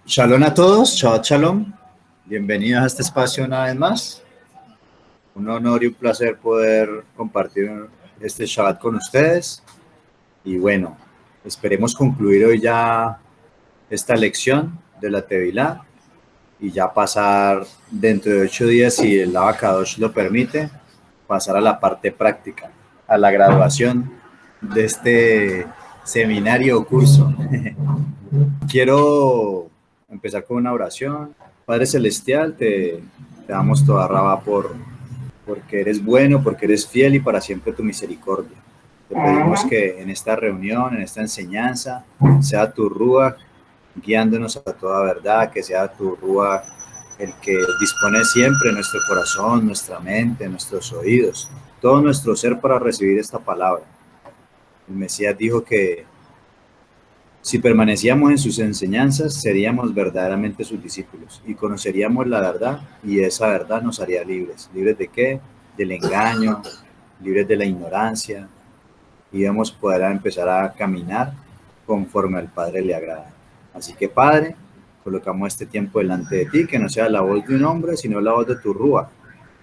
Shalom a todos, Shabbat Shalom. Bienvenidos a este espacio una vez más. Un honor y un placer poder compartir este Shabbat con ustedes. Y bueno, esperemos concluir hoy ya esta lección de la Tevilá y ya pasar dentro de 8 días, si el Abacadosh lo permite, pasar a la parte práctica, a la graduación de este seminario o curso. Quiero empezar con una oración. Padre Celestial, te damos toda raba porque eres bueno, porque eres fiel y para siempre tu misericordia. Te pedimos que en esta reunión, en esta enseñanza, sea tu Ruach guiándonos a toda verdad, que sea tu Ruach el que dispone siempre nuestro corazón, nuestra mente, nuestros oídos, todo nuestro ser para recibir esta palabra. El Mesías dijo que si permanecíamos en sus enseñanzas, seríamos verdaderamente sus discípulos y conoceríamos la verdad, y esa verdad nos haría libres. ¿Libres de qué? Del engaño, libres de la ignorancia, y vamos a poder empezar a caminar conforme al Padre le agrada. Así que, Padre, colocamos este tiempo delante de ti, que no sea la voz de un hombre, sino la voz de tu Rúa,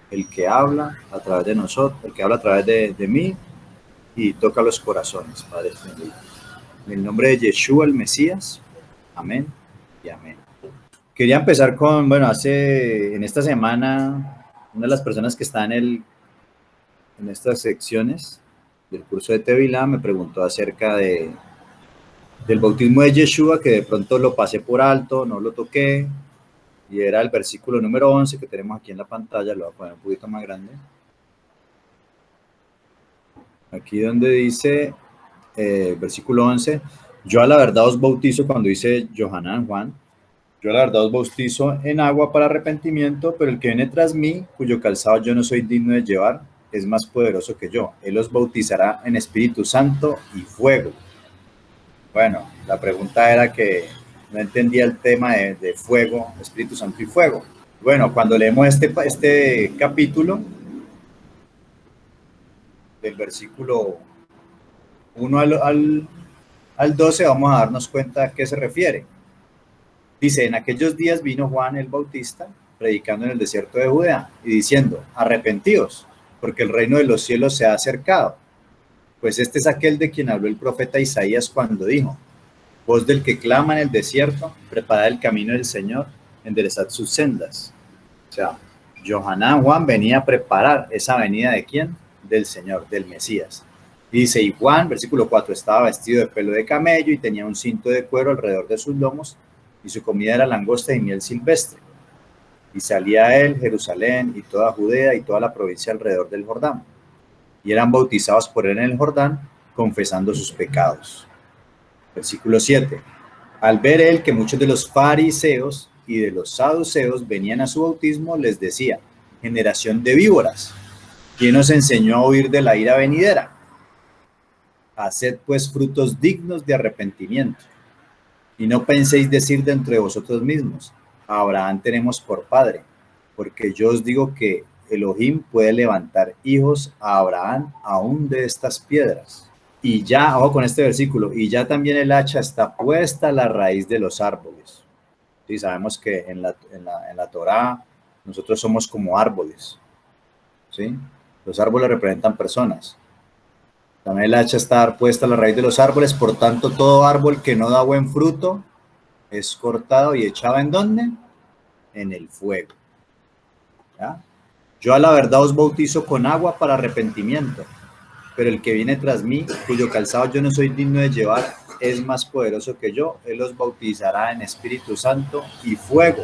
el que habla a través de nosotros, el que habla a través de mí y toca los corazones, Padre bendito. En el nombre de Yeshua, el Mesías. Amén y amén. Quería empezar con, en esta semana, una de las personas que está en estas secciones del curso de Tevilá me preguntó acerca del bautismo de Yeshua, que de pronto lo pasé por alto, no lo toqué, y era el versículo número 11 que tenemos aquí en la pantalla. Lo voy a poner un poquito más grande. Aquí donde dice, versículo 11, yo a la verdad os bautizo, cuando dice Johanán, Juan, yo la verdad os bautizo en agua para arrepentimiento, pero el que viene tras mí, cuyo calzado yo no soy digno de llevar, es más poderoso que yo. Él os bautizará en Espíritu Santo y fuego. Bueno, la pregunta era que no entendía el tema de fuego, Espíritu Santo y fuego. Bueno, cuando leemos este capítulo, del versículo 1 al 12, vamos a darnos cuenta a qué se refiere. Dice, en aquellos días vino Juan el Bautista, predicando en el desierto de Judea, y diciendo, arrepentíos, porque el reino de los cielos se ha acercado. Pues este es aquel de quien habló el profeta Isaías cuando dijo, voz del que clama en el desierto, preparad el camino del Señor, enderezad sus sendas. O sea, Johanán, Juan, venía a preparar esa venida ¿de quién? Del Señor, del Mesías. Dice, y Juan, versículo 4, estaba vestido de pelo de camello y tenía un cinto de cuero alrededor de sus lomos, y su comida era langosta y miel silvestre. Y salía a él Jerusalén y toda Judea y toda la provincia alrededor del Jordán. Y eran bautizados por él en el Jordán, confesando sus pecados. Versículo 7. Al ver él que muchos de los fariseos y de los saduceos venían a su bautismo, les decía, generación de víboras, ¿quién os enseñó a huir de la ira venidera? Haced pues frutos dignos de arrepentimiento. Y no penséis decir dentro de vosotros mismos, a Abraham tenemos por padre, porque yo os digo que Elohim puede levantar hijos a Abraham aún de estas piedras. Y ya, ojo con este versículo, y ya también el hacha está puesta a la raíz de los árboles. Sí, sabemos que en la Torá nosotros somos como árboles, ¿sí? Los árboles representan personas. También el hacha está puesta a la raíz de los árboles, por tanto todo árbol que no da buen fruto es cortado y echado ¿en dónde? En el fuego. ¿Ya? Yo a la verdad os bautizo con agua para arrepentimiento, pero el que viene tras mí, cuyo calzado yo no soy digno de llevar, es más poderoso que yo. Él os bautizará en Espíritu Santo y fuego.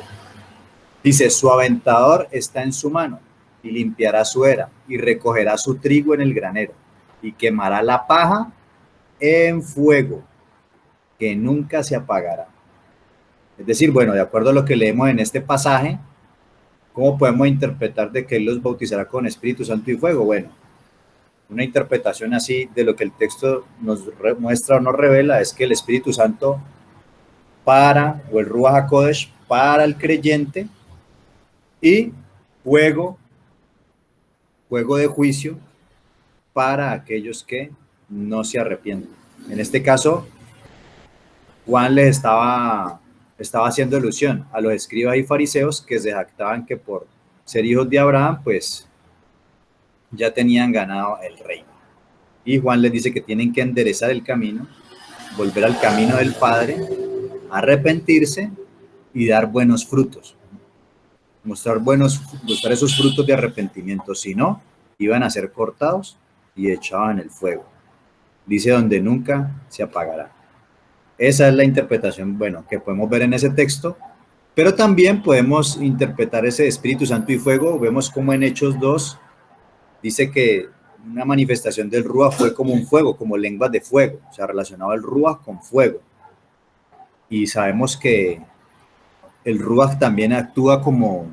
Dice, su aventador está en su mano, y limpiará su era, y recogerá su trigo en el granero, y quemará la paja en fuego, que nunca se apagará. Es decir, bueno, de acuerdo a lo que leemos en este pasaje, ¿cómo podemos interpretar de que Él los bautizará con Espíritu Santo y fuego? Bueno, una interpretación así de lo que el texto nos muestra o nos revela es que el Espíritu Santo o el Ruach HaKodesh para el creyente, y fuego de juicio para aquellos que no se arrepienten. En este caso, Juan les estaba estaba haciendo alusión a los escribas y fariseos que se jactaban que por ser hijos de Abraham, pues ya tenían ganado el reino. Y Juan les dice que tienen que enderezar el camino, volver al camino del Padre, arrepentirse y dar buenos frutos. Mostrar esos frutos de arrepentimiento. Si no, iban a ser cortados y echados en el fuego. Dice donde nunca se apagará. Esa es la interpretación, bueno, que podemos ver en ese texto, pero también podemos interpretar ese Espíritu Santo y fuego. Vemos como en Hechos 2 dice que una manifestación del Ruach fue como un fuego, como lenguas de fuego. O sea, relacionado el Ruach con fuego. Y sabemos que el Ruach también actúa como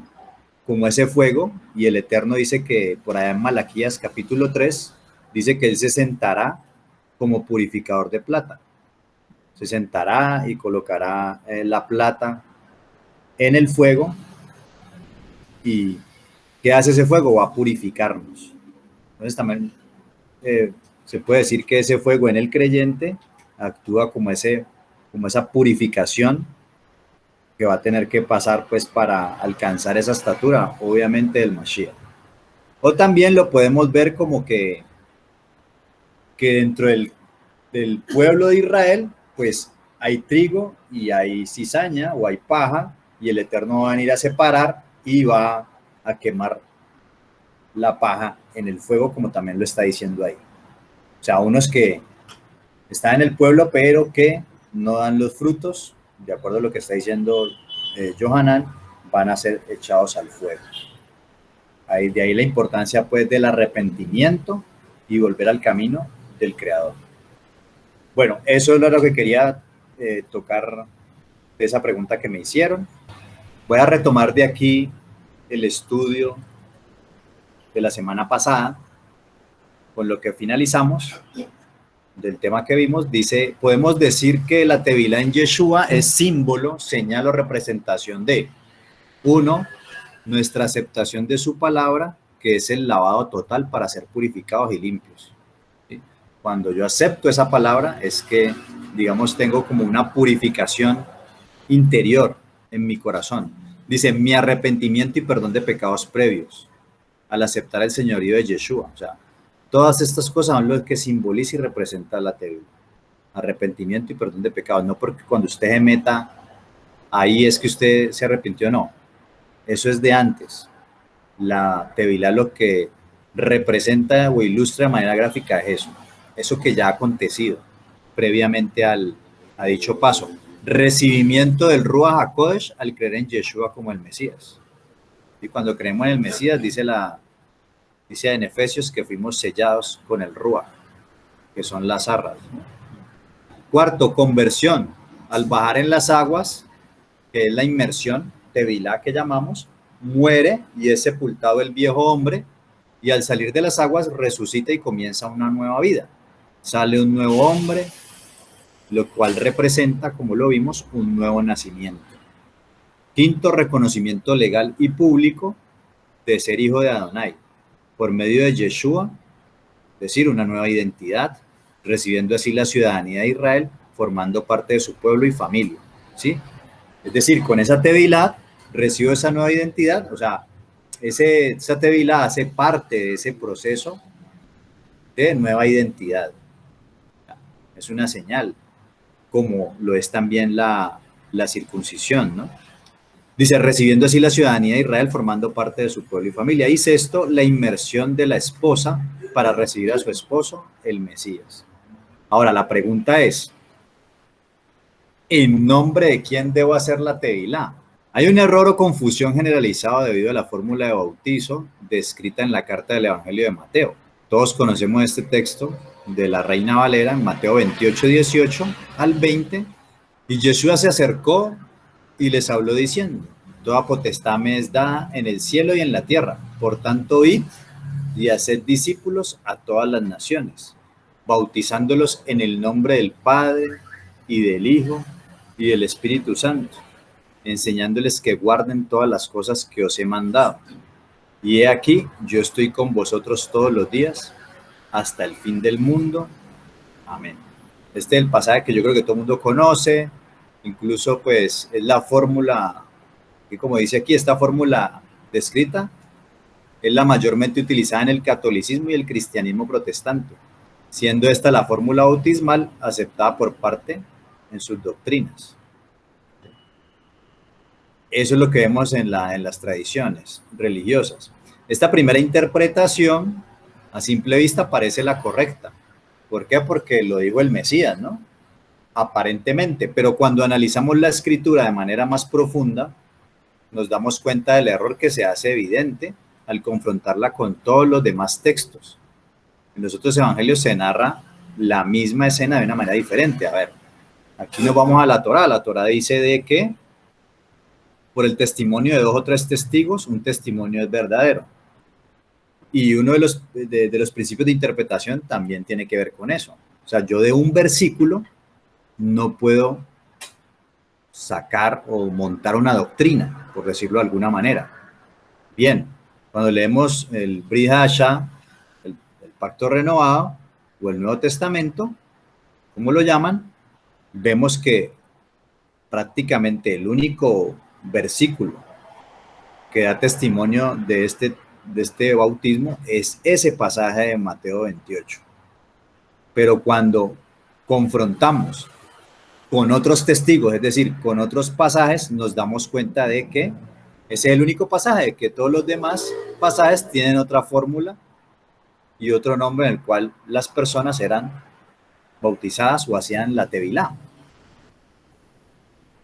ese fuego, y el Eterno dice que por allá en Malaquías capítulo 3, dice que Él se sentará como purificador de plata. Se sentará y colocará la plata en el fuego. ¿Y qué hace ese fuego? Va a purificarnos. Entonces también se puede decir que ese fuego en el creyente actúa como esa purificación que va a tener que pasar pues para alcanzar esa estatura, obviamente, del Mashiach. O también lo podemos ver como que dentro del pueblo de Israel, pues hay trigo y hay cizaña o hay paja, y el Eterno va a venir a separar y va a quemar la paja en el fuego, como también lo está diciendo ahí. O sea, unos que están en el pueblo pero que no dan los frutos, de acuerdo a lo que está diciendo Johanan, van a ser echados al fuego. De ahí la importancia pues del arrepentimiento y volver al camino del Creador. Bueno, eso es lo que quería tocar de esa pregunta que me hicieron. Voy a retomar de aquí el estudio de la semana pasada, con lo que finalizamos del tema que vimos. Dice, podemos decir que la Tevilá en Yeshua es símbolo, señal o representación de, uno, nuestra aceptación de su palabra, que es el lavado total para ser purificados y limpios. ¿Sí? Cuando yo acepto esa palabra es que, digamos, tengo como una purificación interior en mi corazón. Dice, mi arrepentimiento y perdón de pecados previos al aceptar el señorío de Yeshua. O sea, todas estas cosas son lo que simboliza y representa la Tevilá. Arrepentimiento y perdón de pecados. No porque cuando usted se meta ahí es que usted se arrepintió, no. Eso es de antes. La Tevilá lo que representa o ilustra de manera gráfica es eso que ya ha acontecido previamente a dicho paso. Recibimiento del Ruach HaKodesh al creer en Yeshua como el Mesías. Y cuando creemos en el Mesías, dice en Efesios que fuimos sellados con el Ruach, que son las arras. Cuarto, conversión. Al bajar en las aguas, que es la inmersión, Tevilá que llamamos, muere y es sepultado el viejo hombre, y al salir de las aguas resucita y comienza una nueva vida. Sale un nuevo hombre, lo cual representa, como lo vimos, un nuevo nacimiento. Quinto, reconocimiento legal y público de ser hijo de Adonai, por medio de Yeshua, es decir, una nueva identidad, recibiendo así la ciudadanía de Israel, formando parte de su pueblo y familia, ¿sí? Es decir, con esa Tevilá recibo esa nueva identidad. O sea, esa Tevilá hace parte de ese proceso de nueva identidad. Es una señal, como lo es también la circuncisión, ¿no? Dice, recibiendo así la ciudadanía de Israel, formando parte de su pueblo y familia. Y sexto, la inmersión de la esposa para recibir a su esposo, el Mesías. Ahora, la pregunta es, ¿en nombre de quién debo hacer la Tevilá? Hay un error o confusión generalizado debido a la fórmula de bautizo descrita en la carta del Evangelio de Mateo. Todos conocemos este texto de la Reina Valera en Mateo 28, 18 al 20. Y Yeshua se acercó y les habló diciendo, toda potestad me es dada en el cielo y en la tierra. Por tanto, id y haced discípulos a todas las naciones, bautizándolos en el nombre del Padre y del Hijo y del Espíritu Santo, enseñándoles que guarden todas las cosas que os he mandado. Y he aquí, yo estoy con vosotros todos los días, hasta el fin del mundo. Amén. Este es el pasaje que yo creo que todo el mundo conoce, Incluso pues es la fórmula, que como dice aquí, esta fórmula descrita es la mayormente utilizada en el catolicismo y el cristianismo protestante, siendo esta la fórmula bautismal aceptada por parte en sus doctrinas. Eso es lo que vemos en las tradiciones religiosas. Esta primera interpretación, a simple vista, parece la correcta. ¿Por qué? Porque lo dijo el Mesías, ¿no? Aparentemente, pero cuando analizamos la escritura de manera más profunda, nos damos cuenta del error que se hace evidente al confrontarla con todos los demás textos. En los otros evangelios se narra la misma escena de una manera diferente. A ver, aquí nos vamos a la Torá. La Torá dice de que por el testimonio de 2 o 3 testigos, un testimonio es verdadero. Y uno de los principios de interpretación también tiene que ver con eso. O sea, yo de un versículo no puedo sacar o montar una doctrina, por decirlo de alguna manera. Bien, cuando leemos el Brit Hadashah, el Pacto Renovado o el Nuevo Testamento, ¿cómo lo llaman? Vemos que prácticamente el único versículo que da testimonio de este bautismo es ese pasaje de Mateo 28. Pero cuando confrontamos con otros testigos, es decir, con otros pasajes, nos damos cuenta de que ese es el único pasaje, de que todos los demás pasajes tienen otra fórmula y otro nombre en el cual las personas eran bautizadas o hacían la tevilá.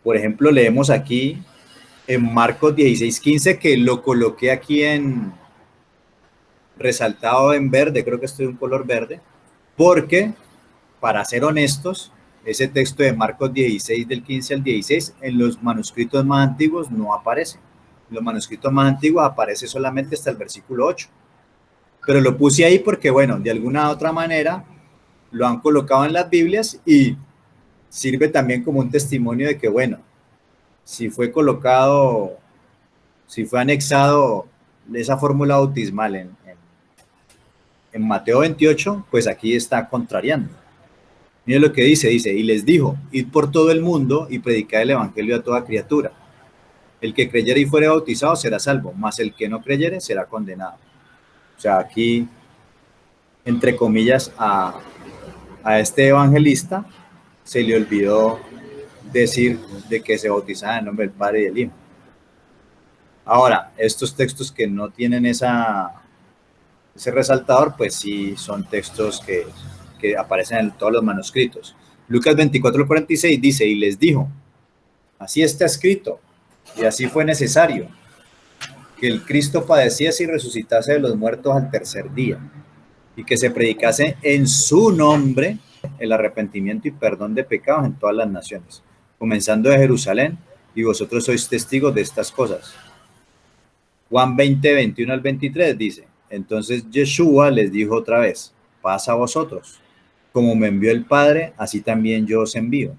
Por ejemplo, leemos aquí en Marcos 16:15, que lo coloqué aquí en resaltado en verde, creo que estoy en color verde, porque, para ser honestos, ese texto de Marcos 16, del 15 al 16, en los manuscritos más antiguos no aparece. En los manuscritos más antiguos aparece solamente hasta el versículo 8. Pero lo puse ahí porque, bueno, de alguna u otra manera lo han colocado en las Biblias y sirve también como un testimonio de que, bueno, si fue colocado, si fue anexado esa fórmula bautismal en Mateo 28, pues aquí está contrariando. Miren lo que dice, y les dijo, id por todo el mundo y predicad el evangelio a toda criatura. El que creyere y fuere bautizado será salvo, mas el que no creyere será condenado. O sea, aquí, entre comillas, a este evangelista se le olvidó decir de que se bautizaba en el nombre del Padre y del Hijo. Ahora, estos textos que no tienen ese resaltador, pues sí son textos que aparecen en todos los manuscritos. Lucas 24:46 dice, y les dijo, así está escrito, y así fue necesario, que el Cristo padeciese y resucitase de los muertos al tercer día, y que se predicase en su nombre el arrepentimiento y perdón de pecados en todas las naciones, comenzando de Jerusalén, y vosotros sois testigos de estas cosas. Juan 20, 21 al 23 dice, entonces Yeshua les dijo otra vez, paz a vosotros, como me envió el Padre, así también yo os envío.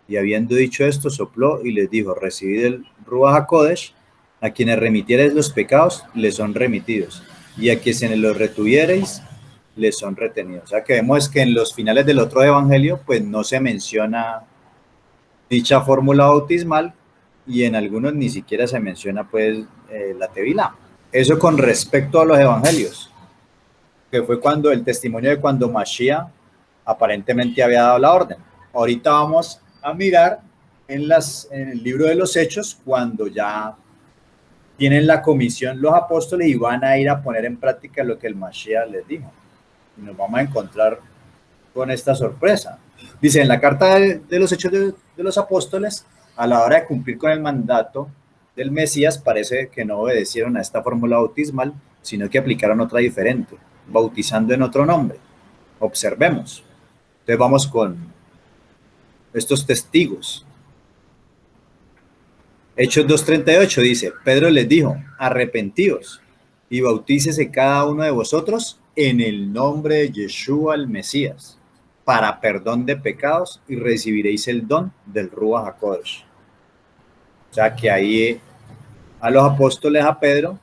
Y habiendo dicho esto, sopló y les dijo, recibid el Ruach HaKodesh, a quienes remitiereis los pecados, les son remitidos, y a quienes los retuviereis, les son retenidos. O sea que vemos que en los finales del otro evangelio, pues no se menciona dicha fórmula bautismal, y en algunos ni siquiera se menciona pues la tevilá. Eso con respecto a los evangelios, que fue cuando el testimonio de cuando Mashiach aparentemente había dado la orden. Ahorita vamos a mirar en el libro de los Hechos, cuando ya tienen la comisión los apóstoles y van a ir a poner en práctica lo que el Mashiach les dijo. Y nos vamos a encontrar con esta sorpresa. Dice, en la carta de los Hechos de los Apóstoles, a la hora de cumplir con el mandato del Mesías, parece que no obedecieron a esta fórmula bautismal, sino que aplicaron otra diferente, bautizando en otro nombre. Observemos. Entonces vamos con estos testigos. Hechos 2:38 dice, Pedro les dijo, arrepentíos y bautícese cada uno de vosotros en el nombre de Yeshua el Mesías, para perdón de pecados, y recibiréis el don del Ruach HaKodesh. O sea que ahí a los apóstoles, a Pedro,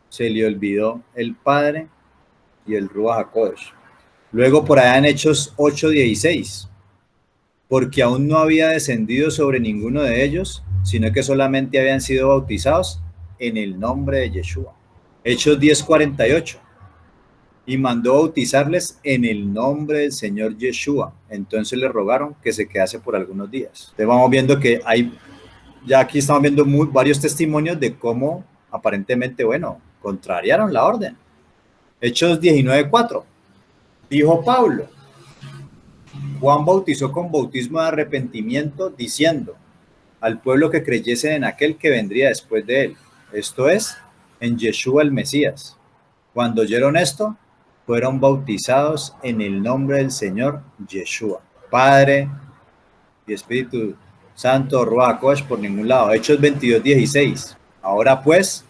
se le olvidó el Padre y el Ruach HaKodesh. Luego por allá en Hechos 8:16, porque aún no había descendido sobre ninguno de ellos, sino que solamente habían sido bautizados en el nombre de Yeshua. Hechos 10:48. Y mandó bautizarles en el nombre del Señor Yeshua. Entonces le rogaron que se quedase por algunos días. Entonces vamos viendo que ya aquí estamos viendo varios testimonios de cómo aparentemente, contrariaron la orden. Hechos 19:4. Dijo Pablo: Juan bautizó con bautismo de arrepentimiento, diciendo al pueblo que creyese en aquel que vendría después de él, esto es, en Yeshua el Mesías. Cuando oyeron esto, fueron bautizados en el nombre del Señor Yeshua. Padre y Espíritu Santo, Ruach Kodesh, por ningún lado. Hechos 22:16. Ahora pues,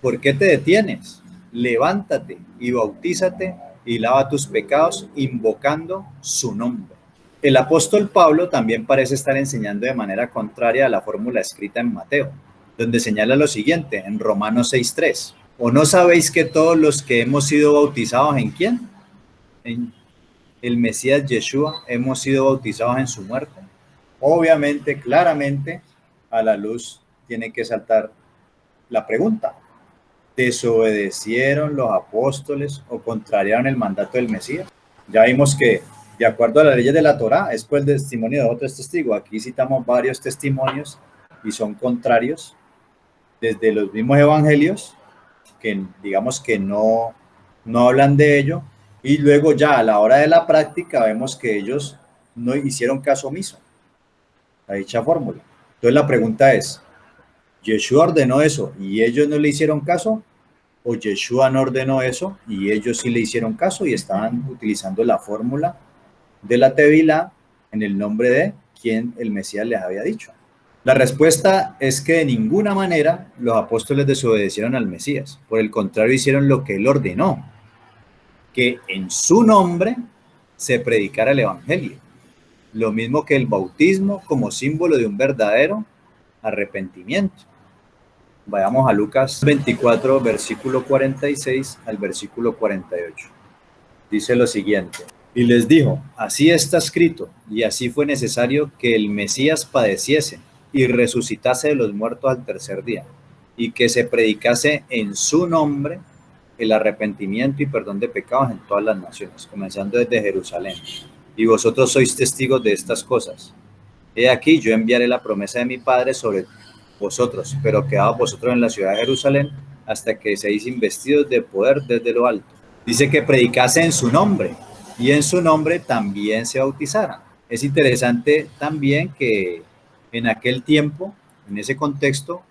¿por qué te detienes? Levántate y bautízate y lava tus pecados invocando su nombre. El apóstol Pablo también parece estar enseñando de manera contraria a la fórmula escrita en Mateo, donde señala lo siguiente en Romanos 6:3. ¿O no sabéis que todos los que hemos sido bautizados en quién? En el Mesías Yeshua hemos sido bautizados en su muerte. Obviamente, claramente, a la luz tiene que saltar la pregunta: ¿desobedecieron los apóstoles o contrariaron el mandato del Mesías? Ya vimos que, de acuerdo a las leyes de la Torá, es por el testimonio de otros testigos. Aquí citamos varios testimonios y son contrarios, desde los mismos evangelios, que digamos que no hablan de ello, y luego ya a la hora de la práctica vemos que ellos no hicieron caso omiso a dicha fórmula. Entonces la pregunta es, ¿Yeshua ordenó eso y ellos no le hicieron caso? ¿O Yeshua no ordenó eso y ellos sí le hicieron caso y estaban utilizando la fórmula de la Tevilá en el nombre de quien el Mesías les había dicho? La respuesta es que de ninguna manera los apóstoles desobedecieron al Mesías. Por el contrario, hicieron lo que él ordenó, que en su nombre se predicara el evangelio. Lo mismo que el bautismo como símbolo de un verdadero arrepentimiento. Vayamos a Lucas 24, versículo 46 al versículo 48. Dice lo siguiente: y les dijo, así está escrito, y así fue necesario que el Mesías padeciese y resucitase de los muertos al tercer día, y que se predicase en su nombre el arrepentimiento y perdón de pecados en todas las naciones, comenzando desde Jerusalén. Y vosotros sois testigos de estas cosas. He aquí, yo enviaré la promesa de mi Padre sobre vosotros, pero quedaos vosotros en la ciudad de Jerusalén hasta que seáis investidos de poder desde lo alto. Dice que predicase en su nombre, y en su nombre también se bautizaran. Es interesante también que en aquel tiempo, en ese contexto,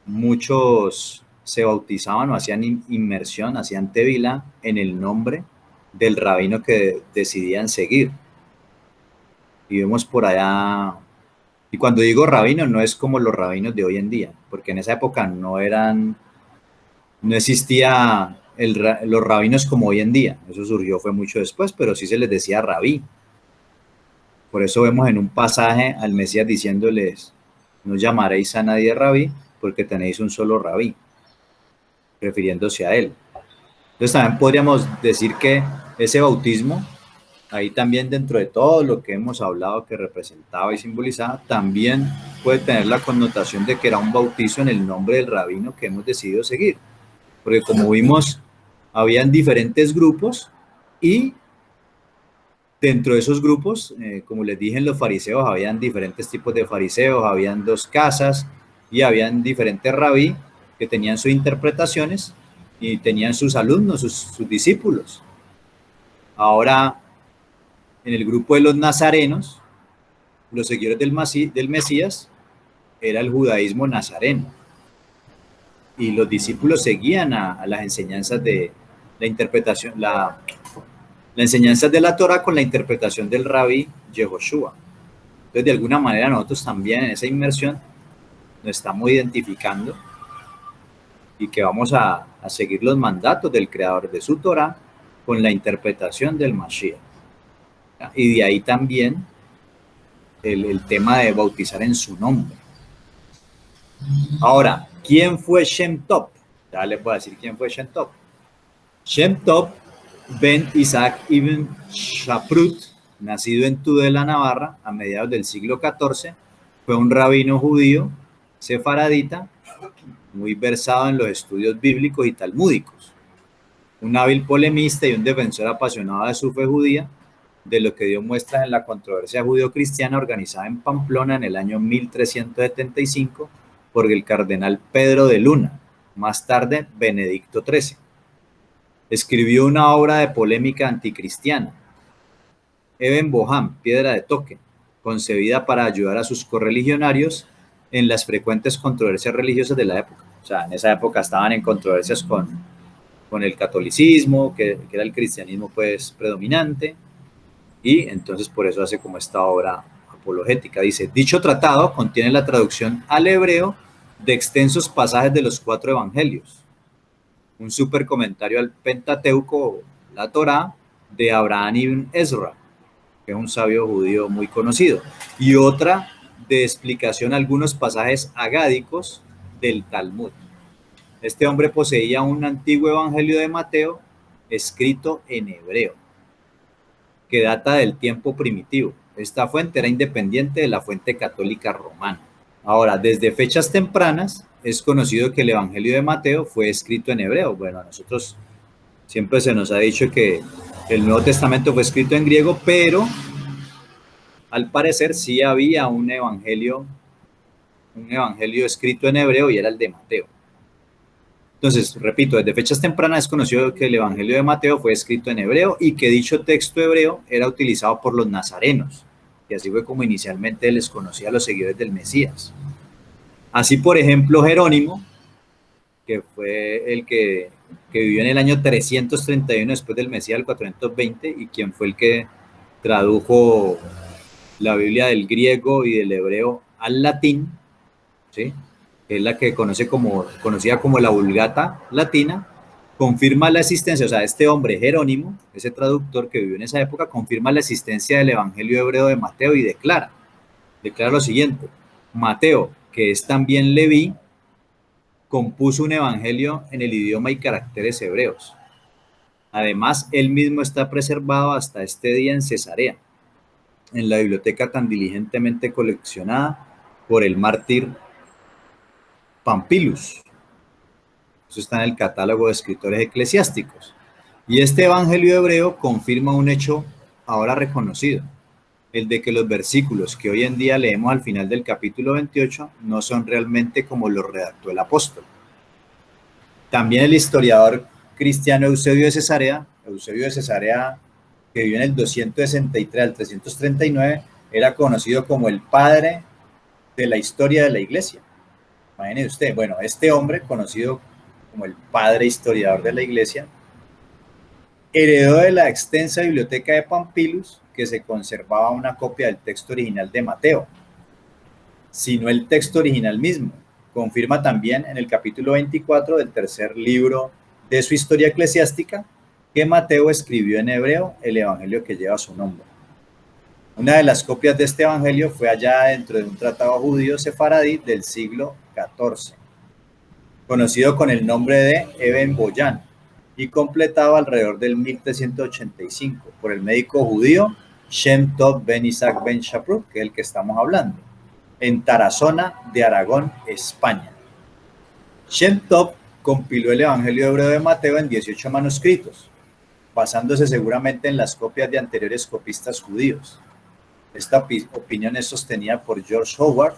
muchos se bautizaban o hacían inmersión, hacían tevilá en el nombre del rabino que decidían seguir. Y vemos por allá, y cuando digo rabino no es como los rabinos de hoy en día, porque en esa época no existía los rabinos como hoy en día. Eso surgió fue mucho después, pero sí se les decía rabí. Por eso vemos en un pasaje al Mesías diciéndoles, no llamaréis a nadie rabí, porque tenéis un solo rabí, refiriéndose a él. Entonces también podríamos decir que ese bautismo, ahí también dentro de todo lo que hemos hablado que representaba y simbolizaba, también puede tener la connotación de que era un bautizo en el nombre del rabino que hemos decidido seguir. Porque como vimos, habían diferentes grupos y dentro de esos grupos, como les dije, en los fariseos habían diferentes tipos de fariseos, habían dos casas y habían diferentes rabí que tenían sus interpretaciones y tenían sus alumnos, sus discípulos. Ahora, en el grupo de los nazarenos, los seguidores del Mesías, era el judaísmo nazareno. Y los discípulos seguían a las enseñanzas de la interpretación, la enseñanza de la Torah con la interpretación del rabí Yehoshua. Entonces, de alguna manera, nosotros también en esa inmersión nos estamos identificando y que vamos a seguir los mandatos del creador de su Torah con la interpretación del Mashiach. Y de ahí también el tema de bautizar en su nombre. Ahora, ¿quién fue Shem Tov? Ya les voy a decir quién fue Shem Tov. Shem Tov ben Isaac ibn Shaprut nacido en Tudela, Navarra, a mediados del siglo XIV, fue un rabino judío sefaradita, muy versado en los estudios bíblicos y talmúdicos, un hábil polemista y un defensor apasionado de su fe judía, de lo que dio muestras en la controversia judío-cristiana organizada en Pamplona en el año 1375 por el cardenal Pedro de Luna, más tarde Benedicto XIII. Escribió una obra de polémica anticristiana, Eben Boham, Piedra de Toque, concebida para ayudar a sus correligionarios en las frecuentes controversias religiosas de la época. O sea, en esa época estaban en controversias con el catolicismo, que era el cristianismo pues predominante, y entonces por eso hace como esta obra apologética. Dice, dicho tratado contiene la traducción al hebreo de extensos pasajes de los 4 evangelios, un super comentario al Pentateuco, la Torá, de Abraham ibn Ezra, que es un sabio judío muy conocido, y otra de explicación a algunos pasajes agádicos del Talmud. Este hombre poseía un antiguo evangelio de Mateo escrito en hebreo, que data del tiempo primitivo. Esta fuente era independiente de la fuente católica romana. Ahora, desde fechas tempranas es conocido que el evangelio de Mateo fue escrito en hebreo. Bueno, a nosotros siempre se nos ha dicho que el Nuevo Testamento fue escrito en griego, pero al parecer sí había un evangelio escrito en hebreo y era el de Mateo. Entonces, repito, desde fechas tempranas es conocido que el evangelio de Mateo fue escrito en hebreo y que dicho texto hebreo era utilizado por los nazarenos, y así fue como inicialmente les conocía a los seguidores del Mesías. Así, por ejemplo, Jerónimo, que fue el que vivió en el año 331 después del Mesías, el 420, y quien fue el que tradujo la Biblia del griego y del hebreo al latín, ¿sí? Es la que conocida como la Vulgata latina, confirma la existencia, o sea, este hombre Jerónimo, ese traductor que vivió en esa época, confirma la existencia del evangelio hebreo de Mateo y declara lo siguiente: Mateo, que es también Leví, compuso un evangelio en el idioma y caracteres hebreos. Además, él mismo está preservado hasta este día en Cesarea, en la biblioteca tan diligentemente coleccionada por el mártir Pampilus. Eso está en el catálogo de escritores eclesiásticos. Y este evangelio hebreo confirma un hecho ahora reconocido, el de que los versículos que hoy en día leemos al final del capítulo 28 no son realmente como los redactó el apóstol. También el historiador cristiano Eusebio de Cesarea, que vivió en el 263 al 339, era conocido como el padre de la historia de la iglesia. Imagínese usted, bueno, este hombre, conocido como el padre historiador de la iglesia, heredó de la extensa biblioteca de Pampilus, que se conservaba una copia del texto original de Mateo, sino el texto original mismo. Confirma también en el capítulo 24 del tercer libro de su historia eclesiástica que Mateo escribió en hebreo el evangelio que lleva su nombre. Una de las copias de este evangelio fue hallada dentro de un tratado judío sefaradí del siglo XIV, conocido con el nombre de Eben Boyan, y completado alrededor del 1385 por el médico judío Shem Tov ben Isaac ben Shaprut, que es el que estamos hablando, en Tarazona de Aragón, España. Shem Tov compiló el evangelio hebreo de Mateo en 18 manuscritos, basándose seguramente en las copias de anteriores copistas judíos. Esta opinión es sostenida por George Howard,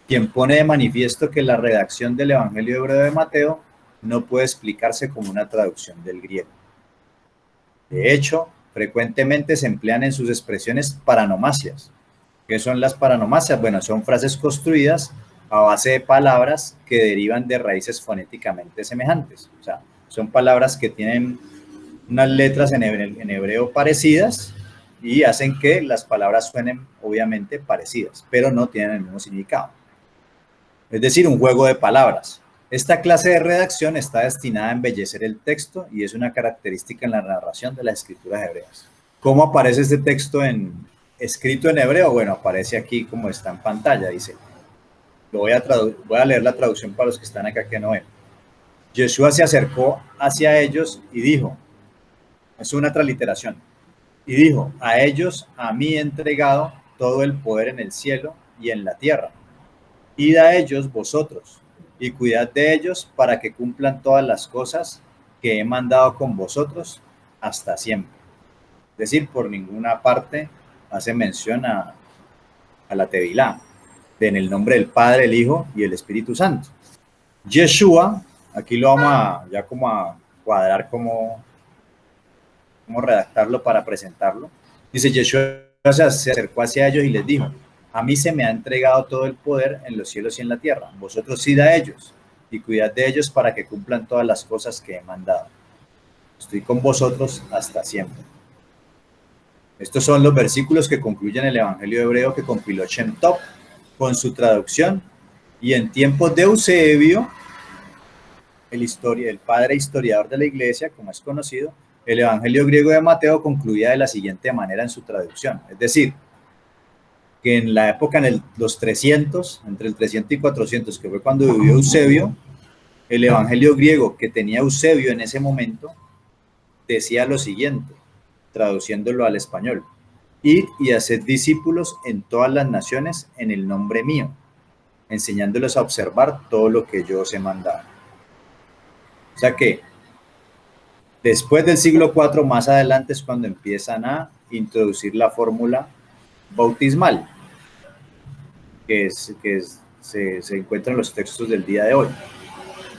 quien pone de manifiesto que la redacción del evangelio hebreo de Mateo no puede explicarse como una traducción del griego. De hecho, frecuentemente se emplean en sus expresiones paranomasias. ¿Qué son las paranomasias? Bueno, son frases construidas a base de palabras que derivan de raíces fonéticamente semejantes. O sea, son palabras que tienen unas letras en hebreo parecidas y hacen que las palabras suenen obviamente parecidas, pero no tienen el mismo significado. Es decir, un juego de palabras. Esta clase de redacción está destinada a embellecer el texto y es una característica en la narración de las escrituras hebreas. ¿Cómo aparece este texto escrito en hebreo? Bueno, aparece aquí como está en pantalla, dice. Voy a leer la traducción para los que están acá que no ven. Yeshua se acercó hacia ellos y dijo, es una transliteración, Y dijo, a ellos, a mí he entregado todo el poder en el cielo y en la tierra. Id a ellos vosotros, y cuidad de ellos para que cumplan todas las cosas que he mandado con vosotros hasta siempre. Es decir, por ninguna parte hace mención a la Tevilá, en el nombre del Padre, el Hijo y el Espíritu Santo. Yeshua, aquí lo vamos a ya como a cuadrar cómo redactarlo para presentarlo. Dice, Yeshua se acercó hacia ellos y les dijo, a mí se me ha entregado todo el poder en los cielos y en la tierra. Vosotros id a ellos y cuidad de ellos para que cumplan todas las cosas que he mandado. Estoy con vosotros hasta siempre. Estos son los versículos que concluyen el Evangelio hebreo que compiló Shem Tov con su traducción, y en tiempos de Eusebio, el padre historiador de la iglesia, como es conocido, el Evangelio griego de Mateo concluía de la siguiente manera en su traducción. Es decir, que en la época, los 300, entre el 300 y 400, que fue cuando vivió Eusebio, el Evangelio griego que tenía Eusebio en ese momento decía lo siguiente, traduciéndolo al español: id y haced discípulos en todas las naciones en el nombre mío, enseñándoles a observar todo lo que yo os he mandado. O sea que después del siglo IV, más adelante, es cuando empiezan a introducir la fórmula bautismal, se encuentra en los textos del día de hoy.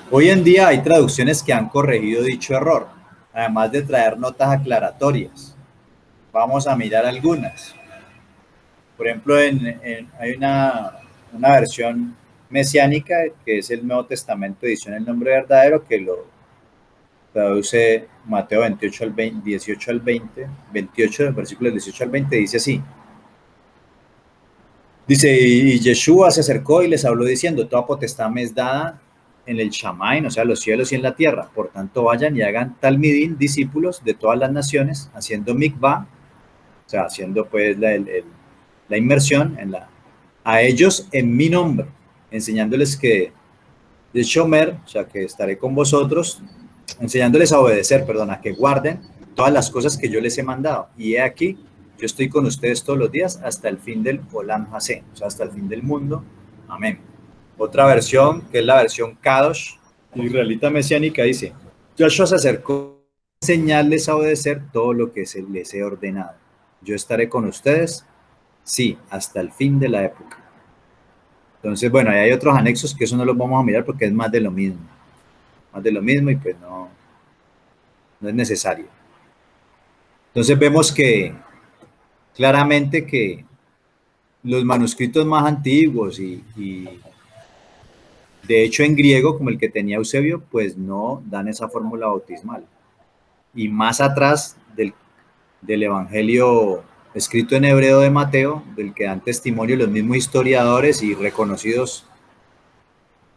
Hoy en día hay traducciones que han corregido dicho error, además de traer notas aclaratorias. Vamos a mirar algunas. Por ejemplo, hay una versión mesiánica, que es el Nuevo Testamento, edición El Nombre Verdadero, que lo traduce Mateo 28 al 20, 18 al 20, 28, versículos 18 al 20, dice así. Dice, y Yeshua se acercó y les habló diciendo, toda potestad me es dada en el Shamaim, o sea, los cielos y en la tierra. Por tanto, vayan y hagan talmidim, discípulos de todas las naciones, haciendo mikvah, o sea, haciendo pues la inmersión a ellos en mi nombre, enseñándoles que de Shomer, o sea, que estaré con vosotros, enseñándoles a obedecer, a que guarden todas las cosas que yo les he mandado. Y he aquí, yo estoy con ustedes todos los días hasta el fin del Olam Hasé, o sea, hasta el fin del mundo. Amén. Otra versión, que es la versión Kadosh, israelita mesiánica, dice, Joshua se acercó a enseñarles a obedecer todo lo que les he ordenado. Yo estaré con ustedes, sí, hasta el fin de la época. Entonces, bueno, ahí hay otros anexos que eso no los vamos a mirar porque es más de lo mismo. Más de lo mismo y pues no es necesario. Entonces vemos que claramente que los manuscritos más antiguos y de hecho en griego, como el que tenía Eusebio, pues no dan esa fórmula bautismal. Y más atrás del Evangelio escrito en hebreo de Mateo, del que dan testimonio los mismos historiadores y reconocidos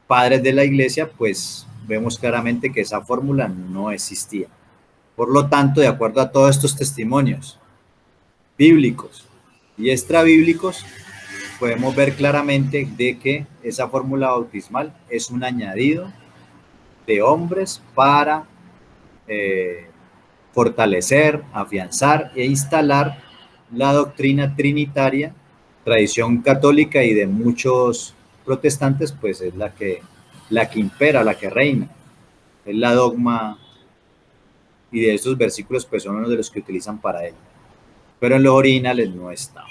padres de la iglesia, pues vemos claramente que esa fórmula no existía. Por lo tanto, de acuerdo a todos estos testimonios bíblicos y extrabíblicos, podemos ver claramente de que esa fórmula bautismal es un añadido de hombres para fortalecer, afianzar e instalar la doctrina trinitaria, tradición católica y de muchos protestantes, pues es la que impera, la que reina, es la dogma, y de esos versículos pues son uno de los que utilizan para ello, pero en los originales no está.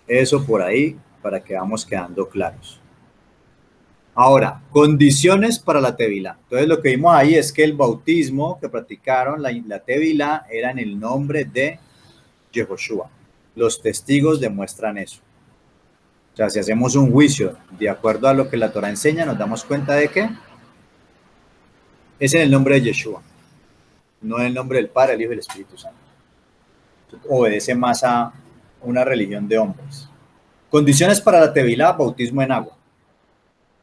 Eso por ahí, para que vamos quedando claros. Ahora, condiciones para la Tevilá. Entonces lo que vimos ahí es que el bautismo que practicaron, la Tevilá, era en el nombre de Yehoshua. Los testigos demuestran eso. O sea, si hacemos un juicio de acuerdo a lo que la Torah enseña, nos damos cuenta de que es en el nombre de Yeshua, no en el nombre del Padre, el Hijo y el Espíritu Santo. Obedece más a una religión de hombres. Condiciones para la Tevilá, bautismo en agua.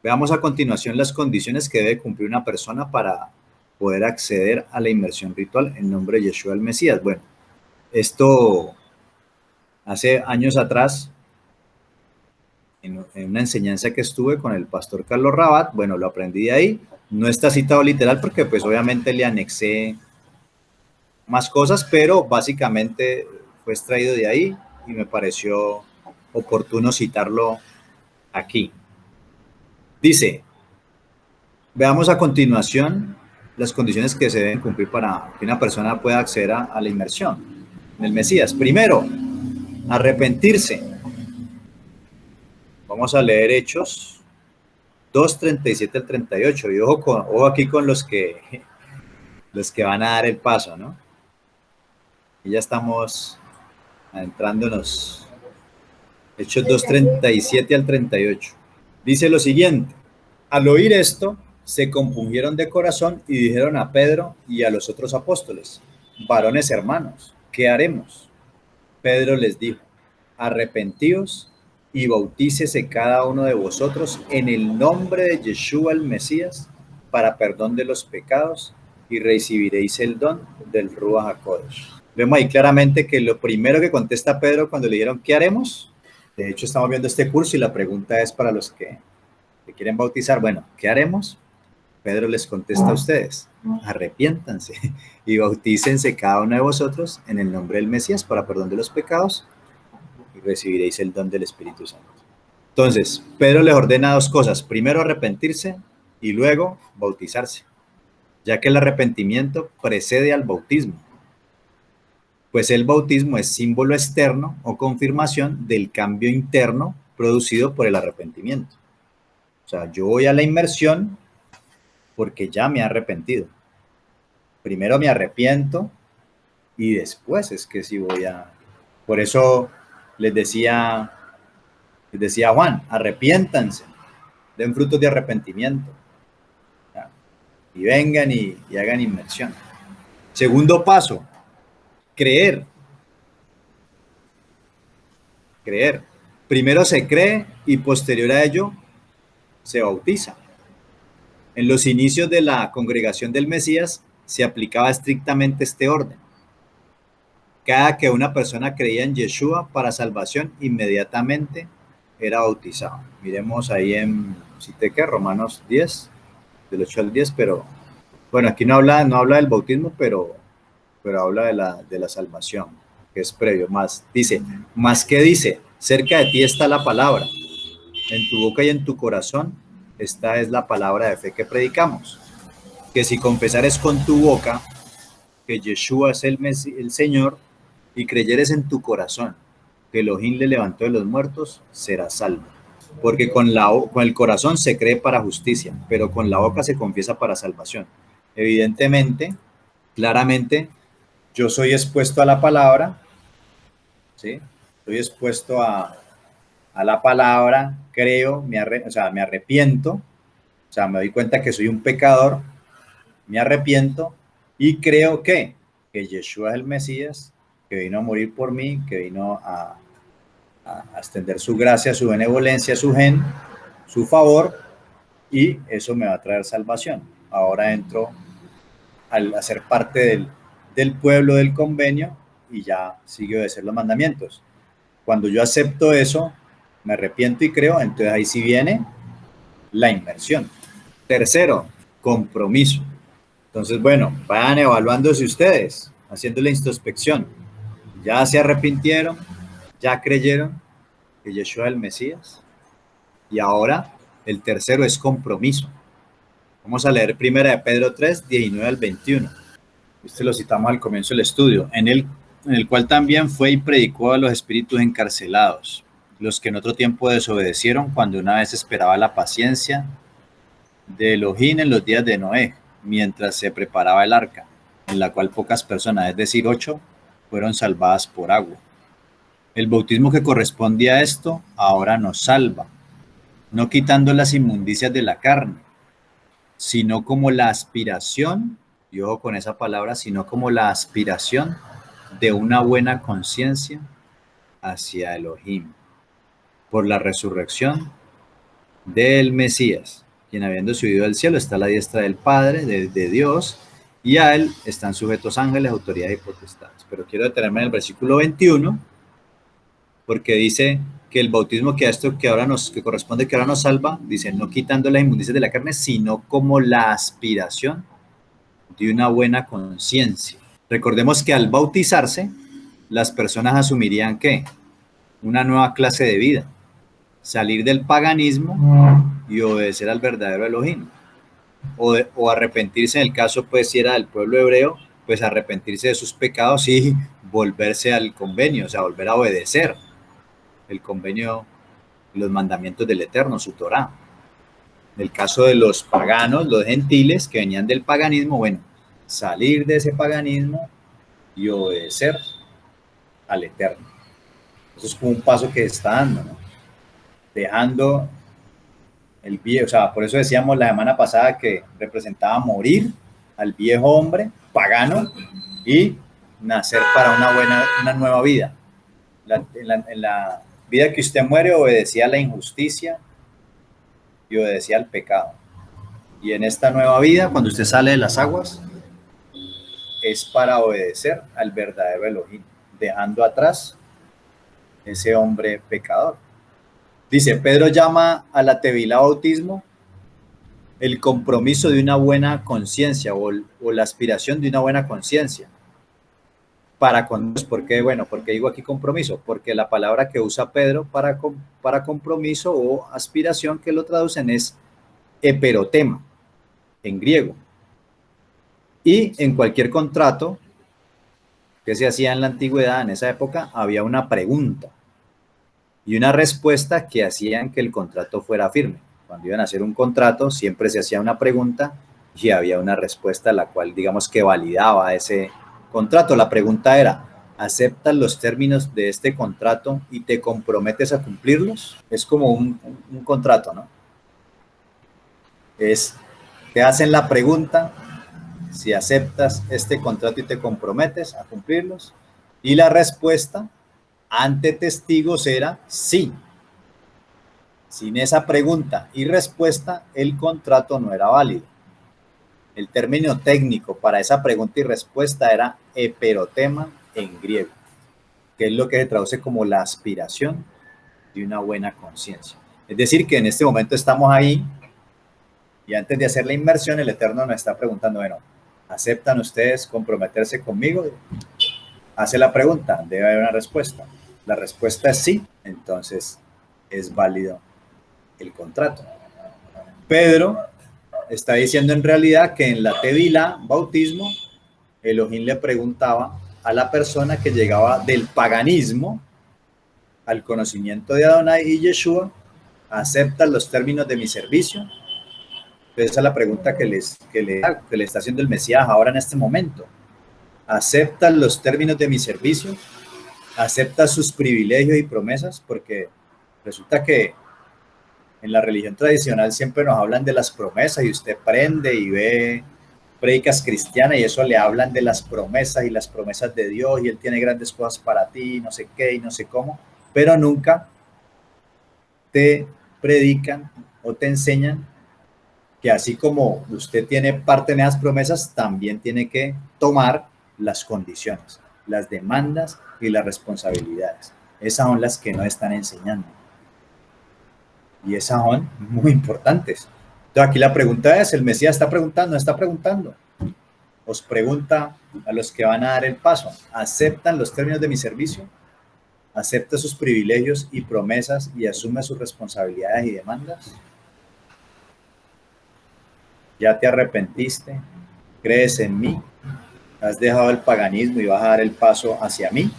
Veamos a continuación las condiciones que debe cumplir una persona para poder acceder a la inmersión ritual en nombre de Yeshua el Mesías. Bueno, esto hace años atrás, en una enseñanza que estuve con el pastor Carlos Rabat, bueno, lo aprendí de ahí. No está citado literal porque pues obviamente le anexé más cosas, pero básicamente fue extraído de ahí y me pareció oportuno citarlo aquí. Dice, veamos a continuación las condiciones que se deben cumplir para que una persona pueda acceder a la inmersión en el Mesías. Primero, arrepentirse. Vamos a leer Hechos 2:37 al 38. Y ojo aquí con los que van a dar el paso, ¿no? Y ya estamos adentrándonos. Hechos 2:37 al 38. Dice lo siguiente: al oír esto, se compungieron de corazón y dijeron a Pedro y a los otros apóstoles: varones hermanos, ¿qué haremos? Pedro les dijo: arrepentíos y bautícese cada uno de vosotros en el nombre de Yeshua el Mesías para perdón de los pecados y recibiréis el don del Ruach HaKodesh. Vemos ahí claramente que lo primero que contesta Pedro cuando le dijeron ¿qué haremos? De hecho, estamos viendo este curso y la pregunta es para los que quieren bautizar. Bueno, ¿qué haremos? Pedro les contesta a ustedes: arrepiéntanse y bautícense cada uno de vosotros en el nombre del Mesías para perdón de los pecados y recibiréis el don del Espíritu Santo. Entonces, Pedro les ordena dos cosas: primero arrepentirse y luego bautizarse, ya que el arrepentimiento precede al bautismo, pues el bautismo es símbolo externo o confirmación del cambio interno producido por el arrepentimiento. O sea, yo voy a la inmersión porque ya me he arrepentido. Primero me arrepiento y después es que sí voy a... Por eso les decía Juan, arrepiéntanse, den frutos de arrepentimiento. Y vengan y hagan inmersión. Segundo paso, creer. Creer. Primero se cree y posterior a ello se bautiza. En los inicios de la congregación del Mesías se aplicaba estrictamente este orden. Cada que una persona creía en Yeshua para salvación, inmediatamente era bautizado. Miremos ahí en Romanos 10, del 8 al 10, pero bueno, aquí no habla del bautismo, pero habla de la salvación, que es previo. Más que dice, cerca de ti está la palabra, en tu boca y en tu corazón. Esta es la palabra de fe que predicamos, que si confesares con tu boca que Yeshua es el Señor y creyeres en tu corazón que Elohim le levantó de los muertos, serás salvo. Porque con el corazón se cree para justicia, pero con la boca se confiesa para salvación. Evidentemente, claramente, yo soy expuesto a la palabra, ¿sí? Estoy expuesto a la palabra, creo, me arrepiento, o sea, me doy cuenta que soy un pecador, me arrepiento y creo que Yeshua es el Mesías, que vino a morir por mí, que vino a extender su gracia, su benevolencia, su gen, su favor, y eso me va a traer salvación. Ahora entro a ser parte del pueblo del convenio y ya sigo de ser los mandamientos. Cuando yo acepto eso, me arrepiento y creo, entonces ahí sí viene la inmersión. Tercero, compromiso. Entonces, bueno, vayan evaluándose ustedes, haciendo la introspección. ¿Ya se arrepintieron? ¿Ya creyeron que Yeshua es el Mesías? Y ahora, el tercero es compromiso. Vamos a leer 1 de Pedro 3, 19 al 21. Este lo citamos al comienzo del estudio, en el cual también fue y predicó a los espíritus encarcelados, los que en otro tiempo desobedecieron cuando una vez esperaba la paciencia de Elohim en los días de Noé, mientras se preparaba el arca, en la cual pocas personas, es decir, 8, fueron salvadas por agua. El bautismo que corresponde a esto ahora nos salva, no quitando las inmundicias de la carne, sino como la aspiración, y ojo con esa palabra, sino como la aspiración de una buena conciencia hacia Elohim, por la resurrección del Mesías, quien habiendo subido al cielo está a la diestra del Padre, de Dios, y a él están sujetos ángeles, autoridades y potestades. Pero quiero detenerme en el versículo 21, porque dice que el bautismo que corresponde, que ahora nos salva, dice, no quitando las inmundicias de la carne, sino como la aspiración de una buena conciencia. Recordemos que al bautizarse, las personas asumirían que una nueva clase de vida, salir del paganismo y obedecer al verdadero Elohim, o arrepentirse en el caso, pues, si era del pueblo hebreo, pues arrepentirse de sus pecados y volverse al convenio, o sea, volver a obedecer el convenio, los mandamientos del Eterno, su Torá. En el caso de los paganos, los gentiles que venían del paganismo, bueno, salir de ese paganismo y obedecer al Eterno. Eso es como un paso que está dando, ¿no? Dejando el viejo, o sea, por eso decíamos la semana pasada que representaba morir al viejo hombre pagano y nacer para una nueva vida. En la vida que usted muere obedecía a la injusticia y obedecía al pecado. Y en esta nueva vida, cuando usted sale de las aguas, es para obedecer al verdadero Elohim, dejando atrás ese hombre pecador. Dice, Pedro llama a la Tevilá bautismo el compromiso de una buena conciencia o la aspiración de una buena conciencia para con Dios. ¿Por qué? Bueno, porque digo aquí compromiso, porque la palabra que usa Pedro para compromiso o aspiración, que lo traducen, es eperotema en griego. Y en cualquier contrato que se hacía en la antigüedad, en esa época, había una pregunta y una respuesta que hacían que el contrato fuera firme. Cuando iban a hacer un contrato, siempre se hacía una pregunta y había una respuesta, la cual, digamos, que validaba ese contrato. La pregunta era, ¿aceptas los términos de este contrato y te comprometes a cumplirlos? Es como un contrato, ¿no? Te hacen la pregunta si aceptas este contrato y te comprometes a cumplirlos, y la respuesta ante testigos era sí. Sin esa pregunta y respuesta, el contrato no era válido. El término técnico para esa pregunta y respuesta era eperotema en griego, que es lo que se traduce como la aspiración de una buena conciencia. Es decir, que en este momento estamos ahí y antes de hacer la inmersión, el Eterno nos está preguntando, bueno, ¿aceptan ustedes comprometerse conmigo? Hace la pregunta, debe haber una respuesta. La respuesta es sí, entonces es válido el contrato. Pedro está diciendo en realidad que en la Tevilá, bautismo, Elohim le preguntaba a la persona que llegaba del paganismo al conocimiento de Adonai y Yeshua, ¿aceptan los términos de mi servicio? Esa es la pregunta que le está haciendo el Mesías ahora en este momento. ¿Aceptan los términos de mi servicio? ¿Acepta sus privilegios y promesas? Porque resulta que en la religión tradicional siempre nos hablan de las promesas y usted prende y ve prédicas cristianas y eso le hablan de las promesas y las promesas de Dios y Él tiene grandes cosas para ti, no sé qué y no sé cómo, pero nunca te predican o te enseñan que así como usted tiene parte de esas promesas, también tiene que tomar las condiciones, las demandas y las responsabilidades. Esas son las que no están enseñando. Y esas son muy importantes. Entonces aquí la pregunta es, el Mesías está preguntando, no está preguntando. Os pregunta a los que van a dar el paso, ¿aceptan los términos de mi servicio? ¿Acepta sus privilegios y promesas y asume sus responsabilidades y demandas? ¿Ya te arrepentiste? ¿Crees en mí? ¿Has dejado el paganismo y vas a dar el paso hacia mí?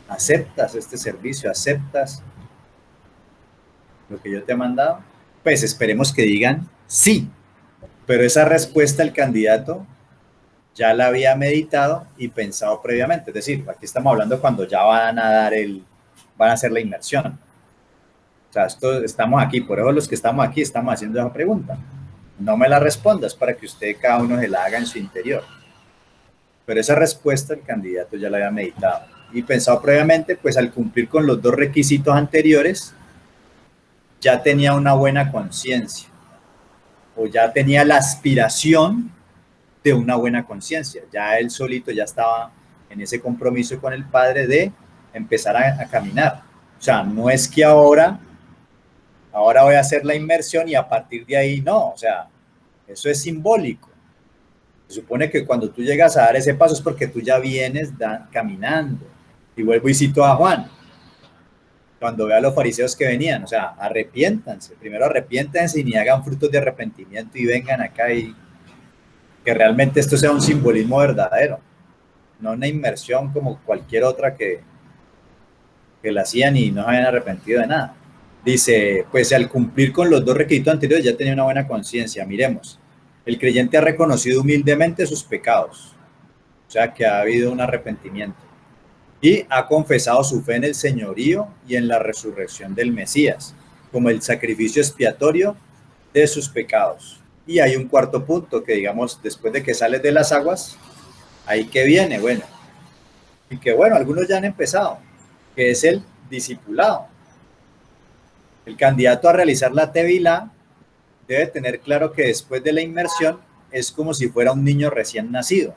¿Aceptas este servicio? ¿Aceptas lo que yo te he mandado? Pues esperemos que digan sí, pero esa respuesta el candidato ya la había meditado y pensado previamente. Es decir, aquí estamos hablando cuando ya van a hacer la inmersión. O sea, estamos aquí, por eso los que estamos aquí estamos haciendo esa pregunta. No me la respondas para que usted cada uno se la haga en su interior. Pero esa respuesta el candidato ya la había meditado y pensado previamente, pues al cumplir con los dos requisitos anteriores, ya tenía una buena conciencia o ya tenía la aspiración de una buena conciencia. Ya él solito ya estaba en ese compromiso con el Padre de empezar a caminar. O sea, no es que ahora voy a hacer la inmersión y a partir de ahí no, o sea, eso es simbólico. Se supone que cuando tú llegas a dar ese paso es porque tú ya vienes caminando. Y vuelvo y cito a Juan, cuando ve a los fariseos que venían, o sea, arrepiéntanse, primero arrepiéntanse y ni hagan frutos de arrepentimiento y vengan acá y que realmente esto sea un simbolismo verdadero, no una inmersión como cualquier otra que la hacían y no se habían arrepentido de nada. Dice, pues al cumplir con los dos requisitos anteriores ya tenía una buena conciencia. Miremos, el creyente ha reconocido humildemente sus pecados, o sea que ha habido un arrepentimiento, y ha confesado su fe en el señorío y en la resurrección del Mesías, como el sacrificio expiatorio de sus pecados. Y hay un cuarto punto que, digamos, después de que sales de las aguas, ahí que viene, bueno, y que bueno, algunos ya han empezado, que es el discipulado. El candidato a realizar la tevilá debe tener claro que después de la inmersión es como si fuera un niño recién nacido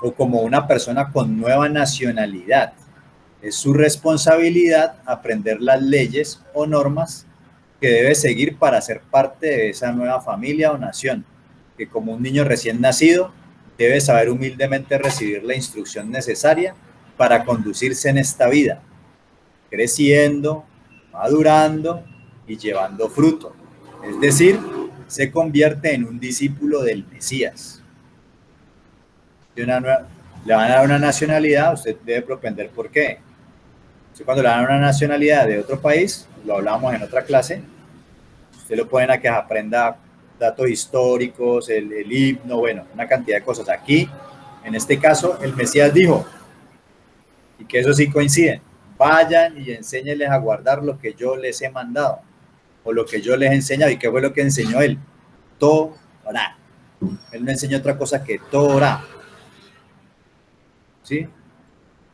o como una persona con nueva nacionalidad. Es su responsabilidad aprender las leyes o normas que debe seguir para ser parte de esa nueva familia o nación, que como un niño recién nacido debe saber humildemente recibir la instrucción necesaria para conducirse en esta vida, creciendo, madurando y llevando fruto. Es decir, se convierte en un discípulo del Mesías. Le van a dar una nacionalidad, usted debe propender por qué. Usted cuando le dan una nacionalidad de otro país, lo hablamos en otra clase, usted lo ponen a que aprenda datos históricos, el himno, bueno, una cantidad de cosas. Aquí, en este caso, el Mesías dijo, y que eso sí coincide, vayan y enséñenles a guardar lo que yo les he mandado, o lo que yo les he enseñado. ¿Y qué fue lo que enseñó él? Torah. Él no enseñó otra cosa que Torah. ¿Sí?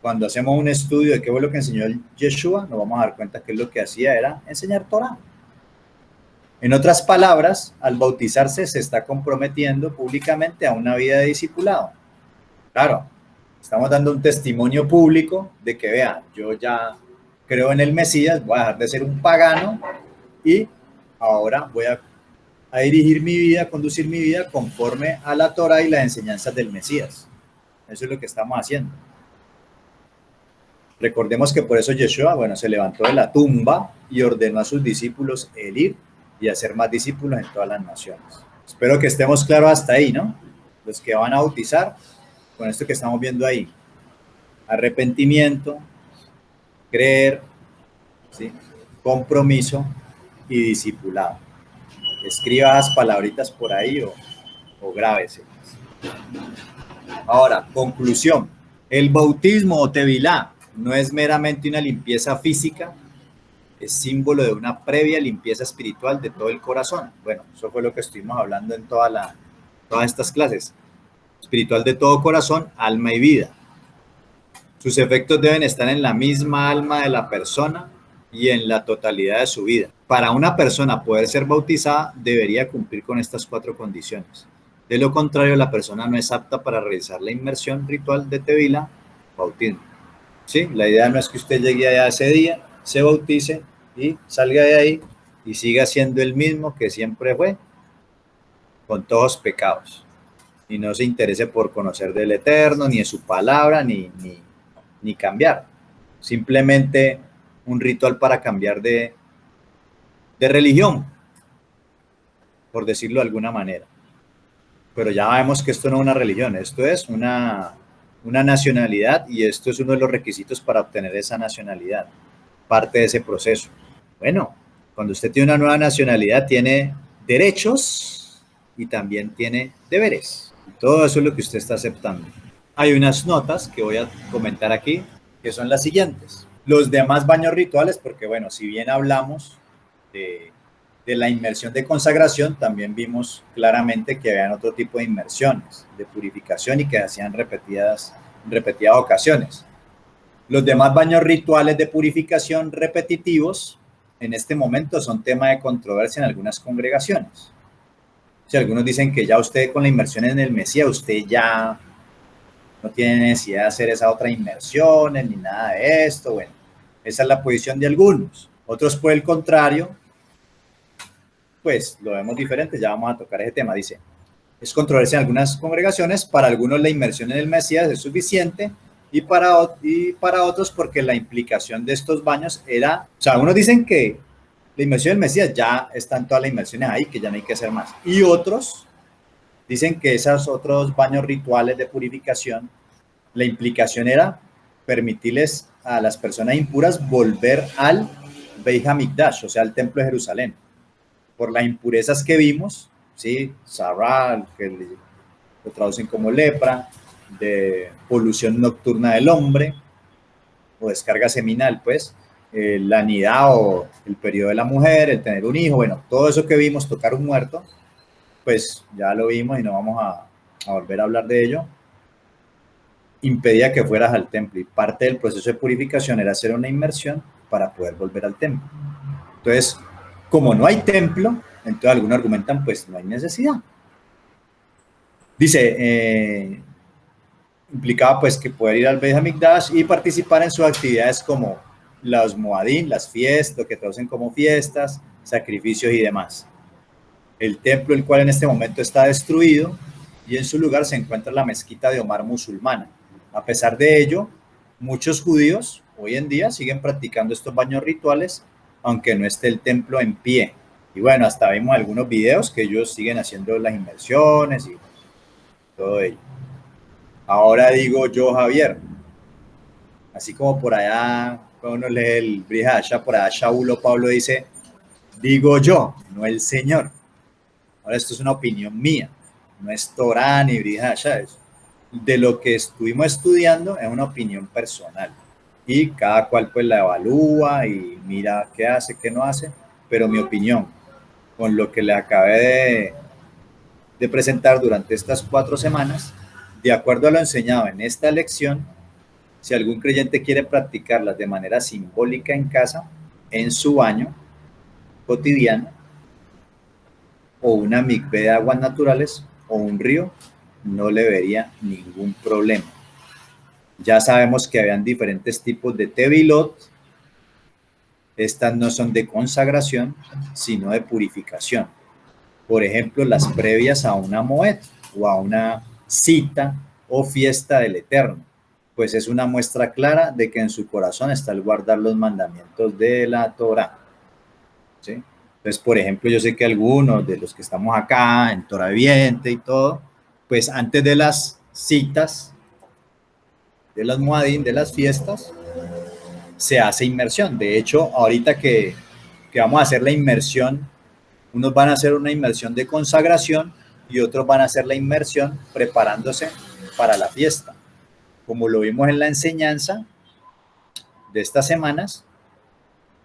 Cuando hacemos un estudio de qué fue lo que enseñó Yeshua, nos vamos a dar cuenta que lo que hacía era enseñar Torah. En otras palabras, al bautizarse se está comprometiendo públicamente a una vida de discipulado. Claro, estamos dando un testimonio público de que, vean, yo ya creo en el Mesías, voy a dejar de ser un pagano y ahora voy a dirigir mi vida, a conducir mi vida conforme a la Torah y las enseñanzas del Mesías. Eso es lo que estamos haciendo. Recordemos que por eso Yeshua, bueno, se levantó de la tumba y ordenó a sus discípulos el ir y hacer más discípulos en todas las naciones. Espero que estemos claros hasta ahí, ¿no? Los que van a bautizar, con esto que estamos viendo ahí. Arrepentimiento, creer, ¿sí? Compromiso y discipulado. Escriba las palabritas por ahí o grábeselas. Ahora, conclusión. El bautismo o tevilá no es meramente una limpieza física, es símbolo de una previa limpieza espiritual de todo el corazón. Bueno, eso fue lo que estuvimos hablando en todas estas clases. Espiritual de todo corazón, alma y vida. Sus efectos deben estar en la misma alma de la persona y en la totalidad de su vida. Para una persona poder ser bautizada, debería cumplir con estas 4 condiciones. De lo contrario, la persona no es apta para realizar la inmersión ritual de tevilá, bautismo. ¿Sí? La idea no es que usted llegue allá ese día, se bautice y salga de ahí y siga siendo el mismo que siempre fue, con todos los pecados. Y no se interese por conocer del Eterno, ni de su palabra, ni cambiar. Simplemente un ritual para cambiar de religión, por decirlo de alguna manera. Pero ya vemos que esto no es una religión, esto es una nacionalidad y esto es uno de los requisitos para obtener esa nacionalidad, parte de ese proceso. Bueno, cuando usted tiene una nueva nacionalidad tiene derechos y también tiene deberes. Todo eso es lo que usted está aceptando. Hay unas notas que voy a comentar aquí que son las siguientes. Los demás baños rituales, porque bueno, si bien hablamos de la inmersión de consagración, también vimos claramente que habían otro tipo de inmersiones de purificación y que hacían repetidas ocasiones. Los demás baños rituales de purificación repetitivos en este momento son tema de controversia en algunas congregaciones. Si algunos dicen que ya usted con la inmersión en el Mesías, usted ya no tiene necesidad de hacer esa otra inmersión ni nada de esto. Bueno, esa es la posición de algunos. Otros, por el contrario, pues lo vemos diferente, ya vamos a tocar ese tema. Dice, es controversia en algunas congregaciones, para algunos la inmersión en el Mesías es suficiente, y para otros porque la implicación de estos baños era, o sea, unos dicen que la inmersión del Mesías ya están todas las inmersiones ahí, que ya no hay que hacer más, y otros dicen que esos otros baños rituales de purificación, la implicación era permitirles a las personas impuras volver al Beit HaMikdash, o sea, al Templo de Jerusalén, por las impurezas que vimos, ¿sí? Sarral, que lo traducen como lepra, de polución nocturna del hombre, o descarga seminal, pues, la nidad o el periodo de la mujer, el tener un hijo, bueno, todo eso que vimos, tocar un muerto, pues ya lo vimos y no vamos a volver a hablar de ello, impedía que fueras al templo, y parte del proceso de purificación era hacer una inmersión para poder volver al templo. Entonces, como no hay templo, entonces algunos argumentan, pues no hay necesidad. Dice, implicaba pues que poder ir al Beit HaMikdash y participar en sus actividades como los Moadim, las fiestas, lo que traducen como fiestas, sacrificios y demás. El templo, el cual en este momento está destruido, y en su lugar se encuentra la mezquita de Omar musulmana. A pesar de ello, muchos judíos hoy en día siguen practicando estos baños rituales, aunque no esté el templo en pie. Y bueno, hasta vimos algunos videos que ellos siguen haciendo las inmersiones y todo ello. Ahora digo yo, Javier, así como por allá, cuando uno lee el Brit Hadashah, por allá Shaul Pablo dice, digo yo, no el Señor. Ahora esto es una opinión mía, no es Torah ni Brit Hadashah, de lo que estuvimos estudiando es una opinión personal, y cada cual pues la evalúa y mira qué hace, qué no hace, pero mi opinión, con lo que le acabé de presentar durante estas 4 semanas, de acuerdo a lo enseñado en esta lección, si algún creyente quiere practicarlas de manera simbólica en casa, en su baño cotidiano, o una mikvé de aguas naturales, o un río, no le vería ningún problema. Ya sabemos que habían diferentes tipos de tevilot. Estas no son de consagración, sino de purificación. Por ejemplo, las previas a una moed o a una cita o fiesta del Eterno, pues es una muestra clara de que en su corazón está el guardar los mandamientos de la Torah, ¿sí? Entonces, por ejemplo, yo sé que algunos de los que estamos acá en Torah Viviente y todo, pues antes de las citas, de las Moadim, de las fiestas, se hace inmersión. De hecho, ahorita que vamos a hacer la inmersión, unos van a hacer una inmersión de consagración y otros van a hacer la inmersión preparándose para la fiesta. Como lo vimos en la enseñanza de estas semanas,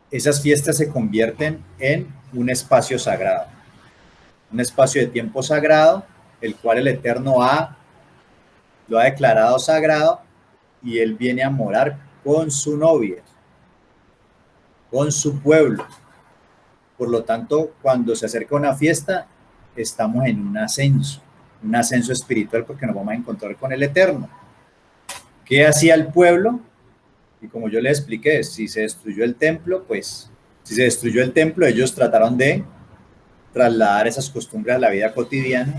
esas fiestas se convierten en un espacio sagrado, un espacio de tiempo sagrado, el cual el Eterno lo ha declarado sagrado, y Él viene a morar con su novia, con su pueblo. Por lo tanto, cuando se acerca una fiesta, estamos en un ascenso espiritual, porque nos vamos a encontrar con el Eterno. ¿Qué hacía el pueblo? Y como yo les expliqué, si se destruyó el templo, pues, si se destruyó el templo, ellos trataron de trasladar esas costumbres a la vida cotidiana,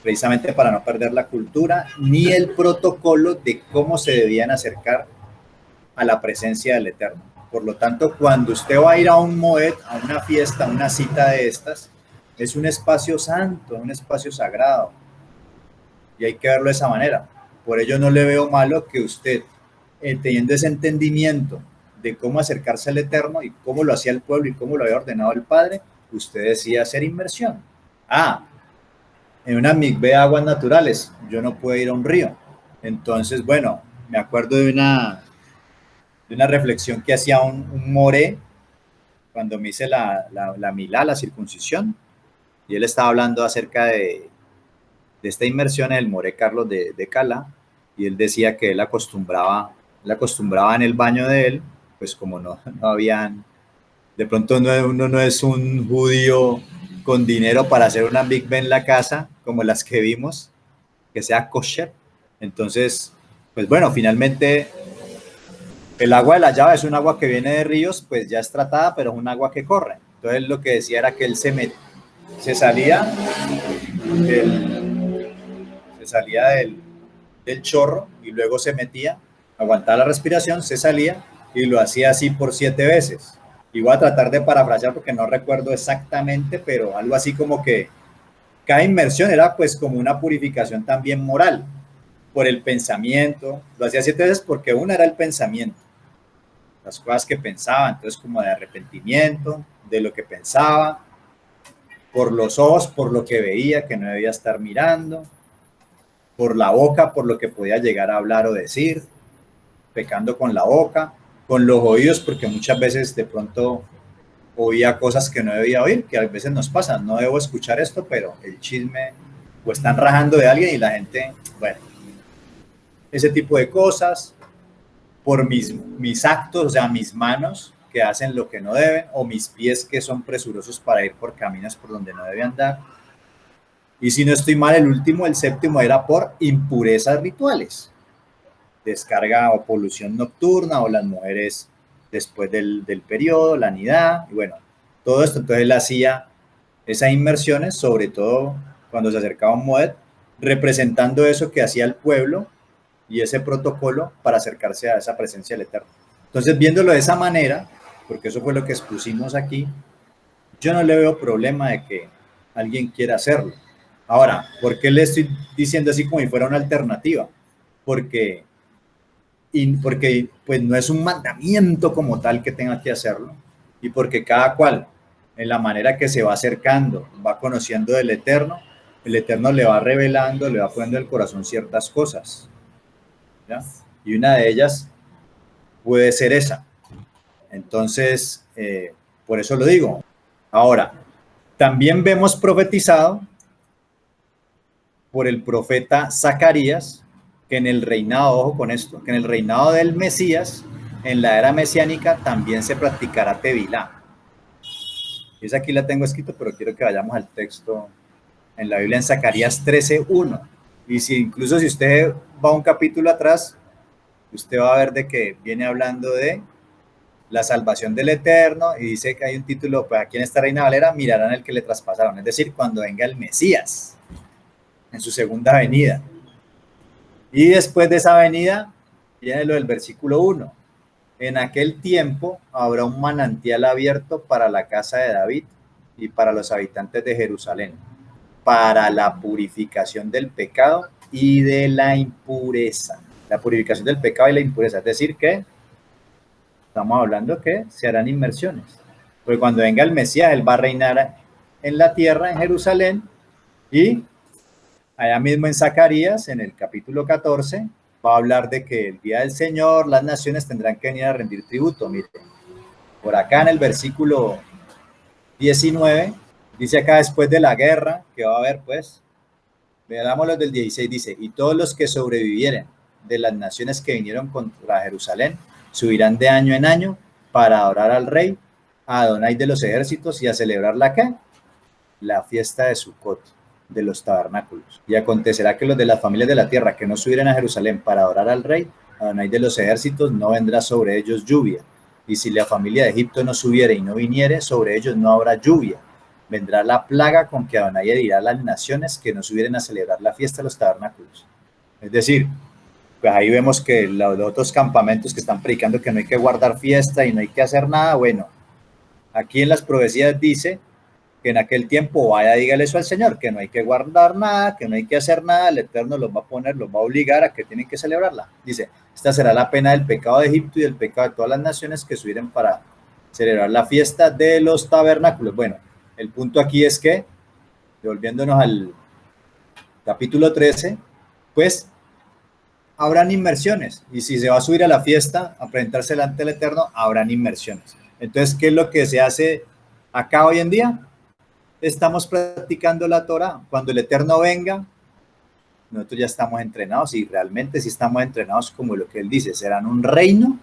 precisamente para no perder la cultura ni el protocolo de cómo se debían acercar a la presencia del Eterno. Por lo tanto, cuando usted va a ir a un moed, a una fiesta, a una cita de estas, es un espacio santo, un espacio sagrado, y hay que verlo de esa manera. Por ello no le veo malo que usted, teniendo ese entendimiento de cómo acercarse al Eterno y cómo lo hacía el pueblo y cómo lo había ordenado el Padre, usted decida hacer inmersión. En una mikvé de aguas naturales, yo no puedo ir a un río. Entonces, bueno, me acuerdo de una reflexión que hacía un moré cuando me hice la milá, la circuncisión, y él estaba hablando acerca de esta inmersión en el moré Carlos de Cala, y él decía que él acostumbraba en el baño de él, pues como no habían, de pronto uno no es un judío con dinero para hacer una mikvé en la casa, como las que vimos, que sea kosher. Entonces, pues bueno, finalmente el agua de la llave es un agua que viene de ríos, pues ya es tratada, pero es un agua que corre. Entonces lo que decía era que él se salía salía del chorro y luego se metía, aguantaba la respiración, se salía y lo hacía así por 7 veces. Y voy a tratar de parafrasear porque no recuerdo exactamente, pero algo así como que cada inmersión era pues como una purificación también moral por el pensamiento. Lo hacía 7 veces porque una era el pensamiento, las cosas que pensaba, entonces como de arrepentimiento, de lo que pensaba, por los ojos, por lo que veía que no debía estar mirando, por la boca, por lo que podía llegar a hablar o decir, pecando con la boca, con los oídos, porque muchas veces de pronto oía cosas que no debía oír, que a veces nos pasa, no debo escuchar esto, pero el chisme, o están rajando de alguien y la gente, bueno, ese tipo de cosas, por mis actos, o sea, mis manos que hacen lo que no deben, o mis pies que son presurosos para ir por caminos por donde no debe andar. Y si no estoy mal, el último, el séptimo, era por impurezas rituales, descarga o polución nocturna, o las mujeres después del periodo, la nidad, y bueno, todo esto. Entonces él hacía esas inmersiones, sobre todo cuando se acercaba un moed, representando eso que hacía el pueblo y ese protocolo para acercarse a esa presencia del Eterno. Entonces, viéndolo de esa manera, porque eso fue lo que expusimos aquí, yo no le veo problema de que alguien quiera hacerlo. Ahora, ¿por qué le estoy diciendo así como si fuera una alternativa? Porque pues no es un mandamiento como tal que tenga que hacerlo, y porque cada cual, en la manera que se va acercando, va conociendo del Eterno, el Eterno le va revelando, le va poniendo en el corazón ciertas cosas, ¿ya? Y una de ellas puede ser esa. Entonces, por eso lo digo. Ahora, también vemos profetizado por el profeta Zacarías que en el reinado, ojo con esto, que en el reinado del Mesías, en la era mesiánica, también se practicará Tevilá. Esa aquí la tengo escrito, pero quiero que vayamos al texto en la Biblia, en Zacarías 13:1. Y incluso si usted va un capítulo atrás, usted va a ver de que viene hablando de la salvación del Eterno, y dice que hay un título, pues aquí en esta Reina Valera, mirarán el que le traspasaron, es decir, cuando venga el Mesías, en su segunda venida. Y después de esa venida, viene lo del versículo 1. En aquel tiempo habrá un manantial abierto para la casa de David y para los habitantes de Jerusalén, para la purificación del pecado y de la impureza. La purificación del pecado y la impureza, es decir, que estamos hablando que se harán inmersiones. Porque cuando venga el Mesías, él va a reinar en la tierra, en Jerusalén, y allá mismo en Zacarías, en el capítulo 14, va a hablar de que el día del Señor, las naciones tendrán que venir a rendir tributo. Miren, por acá en el versículo 19, dice acá después de la guerra que va a haber, pues, veamos los del 16, dice, y todos los que sobrevivieren de las naciones que vinieron contra Jerusalén, subirán de año en año para adorar al rey, a Adonai de los ejércitos, y a celebrar la ¿qué? La fiesta de Sucot, de los tabernáculos. Y acontecerá que los de las familias de la tierra que no subieren a Jerusalén para adorar al rey, Adonai de los ejércitos, no vendrá sobre ellos lluvia. Y si la familia de Egipto no subiere y no viniere, sobre ellos no habrá lluvia. Vendrá la plaga con que Adonai herirá a las naciones que no subieren a celebrar la fiesta de los tabernáculos. Es decir, pues ahí vemos que los otros campamentos que están predicando que no hay que guardar fiesta y no hay que hacer nada, bueno, aquí en las profecías dice que en aquel tiempo vaya, dígale eso al Señor, que no hay que guardar nada, que no hay que hacer nada, el Eterno los va a poner, los va a obligar a que tienen que celebrarla. Dice, esta será la pena del pecado de Egipto y del pecado de todas las naciones que subieren para celebrar la fiesta de los tabernáculos. Bueno, el punto aquí es que, devolviéndonos al capítulo 13, pues habrán inmersiones, y si se va a subir a la fiesta a presentarse delante del Eterno, habrán inmersiones. Entonces, ¿qué es lo que se hace acá hoy en día? Estamos practicando la Torah. Cuando el Eterno venga, nosotros ya estamos entrenados, y realmente sí estamos entrenados como lo que él dice, serán un reino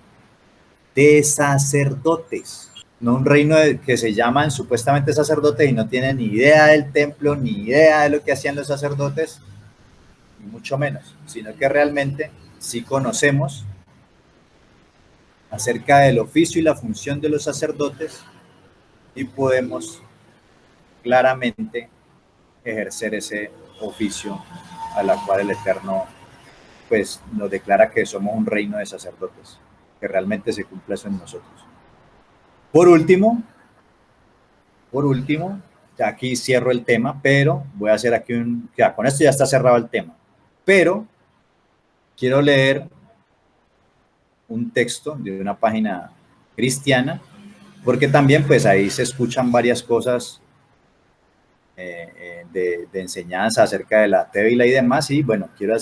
de sacerdotes, no un reino que se llaman supuestamente sacerdotes y no tienen ni idea del templo, ni idea de lo que hacían los sacerdotes, ni mucho menos, sino que realmente sí conocemos acerca del oficio y la función de los sacerdotes y podemos claramente ejercer ese oficio a la cual el Eterno pues nos declara que somos un reino de sacerdotes, que realmente se cumpla eso en nosotros. Por último, ya aquí cierro el tema, pero voy a hacer aquí ya, con esto ya está cerrado el tema, pero quiero leer un texto de una página cristiana, porque también pues ahí se escuchan varias cosas de enseñanza acerca de la tébila y demás, y bueno, quiero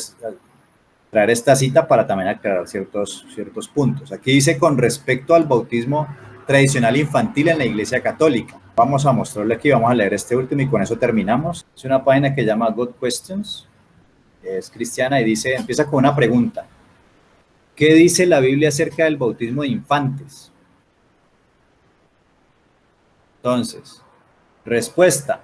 traer esta cita para también aclarar ciertos puntos. Aquí dice con respecto al bautismo tradicional infantil en la Iglesia Católica. Vamos a mostrarle aquí, vamos a leer este último y con eso terminamos. Es una página que se llama God Questions, es cristiana y dice, empieza con una pregunta. ¿Qué dice la Biblia acerca del bautismo de infantes? Entonces, respuesta.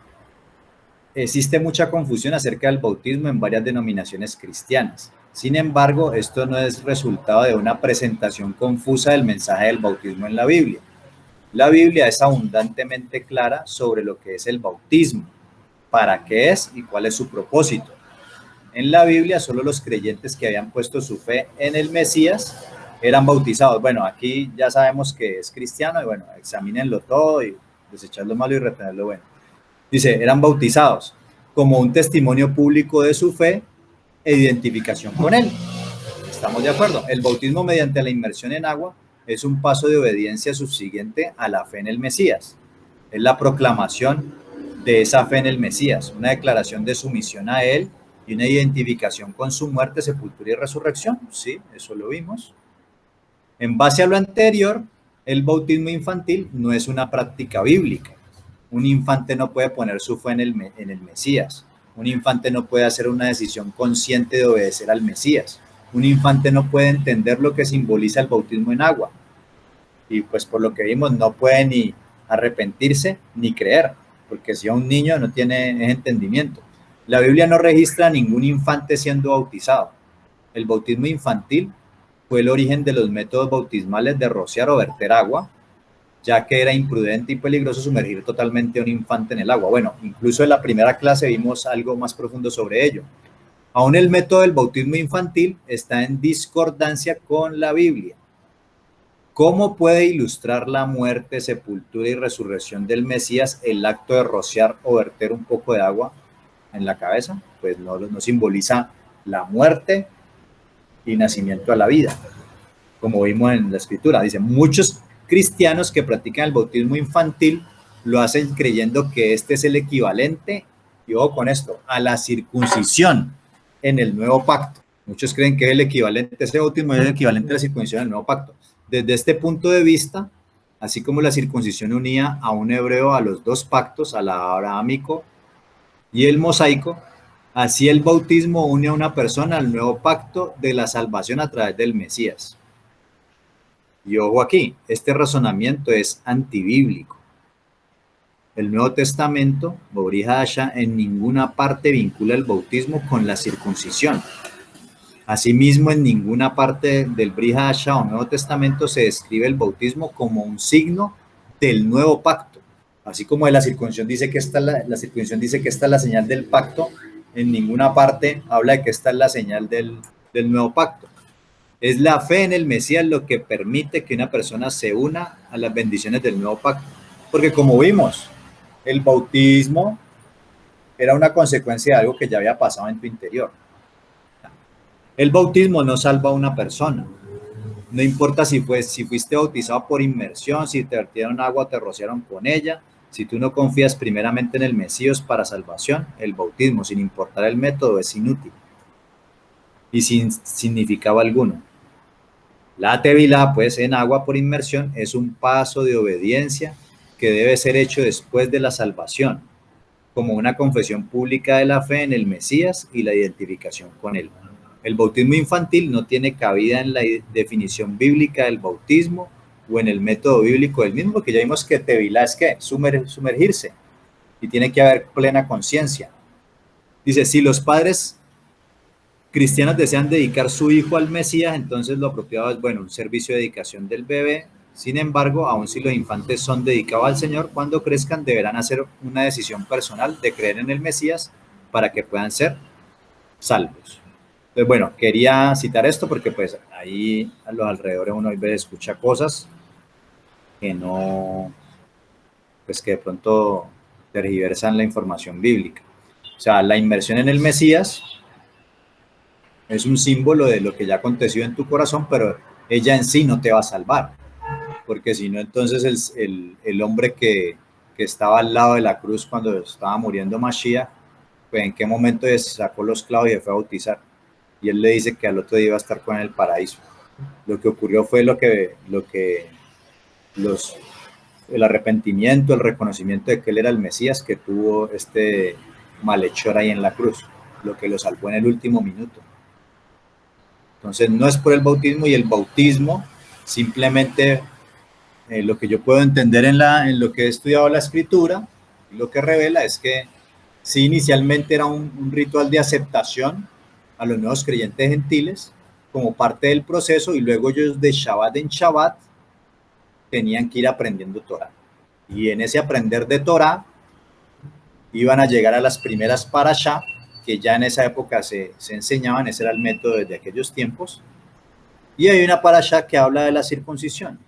Existe mucha confusión acerca del bautismo en varias denominaciones cristianas. Sin embargo, esto no es resultado de una presentación confusa del mensaje del bautismo en la Biblia. La Biblia es abundantemente clara sobre lo que es el bautismo, para qué es y cuál es su propósito. En la Biblia, solo los creyentes que habían puesto su fe en el Mesías eran bautizados. Bueno, aquí ya sabemos que es cristiano y bueno, examínenlo todo y desechar lo malo y retener lo bueno. Dice, eran bautizados como un testimonio público de su fe e identificación con él. ¿Estamos de acuerdo? El bautismo mediante la inmersión en agua es un paso de obediencia subsiguiente a la fe en el Mesías. Es la proclamación de esa fe en el Mesías, una declaración de sumisión a él y una identificación con su muerte, sepultura y resurrección. Sí, eso lo vimos. En base a lo anterior, el bautismo infantil no es una práctica bíblica. Un infante no puede poner su fe en el Mesías. Un infante no puede hacer una decisión consciente de obedecer al Mesías. Un infante no puede entender lo que simboliza el bautismo en agua. Y pues por lo que vimos, no puede ni arrepentirse ni creer, porque si a un niño no tiene entendimiento. La Biblia no registra a ningún infante siendo bautizado. El bautismo infantil fue el origen de los métodos bautismales de rociar o verter agua, ya que era imprudente y peligroso sumergir totalmente a un infante en el agua. Bueno, incluso en la primera clase vimos algo más profundo sobre ello. Aún el método del bautismo infantil está en discordancia con la Biblia. ¿Cómo puede ilustrar la muerte, sepultura y resurrección del Mesías el acto de rociar o verter un poco de agua en la cabeza? Pues no simboliza la muerte y nacimiento a la vida, como vimos en la escritura. Dice, muchos cristianos que practican el bautismo infantil lo hacen creyendo que este es el equivalente, y ojo con esto, a la circuncisión en el nuevo pacto. Muchos creen que es el equivalente, ese bautismo es el equivalente a la circuncisión en el nuevo pacto. Desde este punto de vista, así como la circuncisión unía a un hebreo a los dos pactos, al abrahámico y el mosaico, así el bautismo une a una persona al nuevo pacto de la salvación a través del Mesías. Y ojo aquí, este razonamiento es antibíblico. El Nuevo Testamento, Bori Hadashah, en ninguna parte vincula el bautismo con la circuncisión. Asimismo, en ninguna parte del Bri Hadashah o Nuevo Testamento se describe el bautismo como un signo del nuevo pacto. Así como la circuncisión dice que la circuncisión dice que esta es la señal del pacto, en ninguna parte habla de que esta es la señal del nuevo pacto. Es la fe en el Mesías lo que permite que una persona se una a las bendiciones del nuevo pacto. Porque como vimos, el bautismo era una consecuencia de algo que ya había pasado en tu interior. El bautismo no salva a una persona. No importa si fuiste bautizado por inmersión, si te vertieron agua o te rociaron con ella. Si tú no confías primeramente en el Mesías para salvación, el bautismo, sin importar el método, es inútil y sin significado alguno. La tevilá, pues, en agua por inmersión, es un paso de obediencia que debe ser hecho después de la salvación, como una confesión pública de la fe en el Mesías y la identificación con él. El bautismo infantil no tiene cabida en la definición bíblica del bautismo o en el método bíblico del mismo, porque ya vimos que tevilá es ¿qué? Sumergirse, y tiene que haber plena conciencia. Dice, si los padres cristianos desean dedicar su hijo al Mesías, entonces lo apropiado es, bueno, un servicio de dedicación del bebé. Sin embargo, aun si los infantes son dedicados al Señor, cuando crezcan deberán hacer una decisión personal de creer en el Mesías para que puedan ser salvos. Entonces, bueno, quería citar esto porque pues ahí a los alrededores uno a veces escucha cosas que no, pues que de pronto tergiversan la información bíblica. O sea, la inmersión en el Mesías es un símbolo de lo que ya aconteció en tu corazón, pero ella en sí no te va a salvar, porque si no, entonces el hombre que estaba al lado de la cruz cuando estaba muriendo Mashiach, pues en qué momento sacó los clavos y se fue a bautizar. Y él le dice que al otro día iba a estar con él en el paraíso. Lo que ocurrió fue los, el arrepentimiento, el reconocimiento de que él era el Mesías que tuvo este malhechor ahí en la cruz, lo que lo salvó en el último minuto. Entonces no es por el bautismo, y el bautismo simplemente lo que yo puedo entender en lo que he estudiado la escritura, lo que revela es que sí, inicialmente era un ritual de aceptación a los nuevos creyentes gentiles como parte del proceso, y luego ellos de Shabbat en Shabbat tenían que ir aprendiendo Torah. Y en ese aprender de Torah iban a llegar a las primeras parashá, que ya en esa época se enseñaban, ese era el método desde aquellos tiempos. Y hay una parashá que habla de la circuncisión.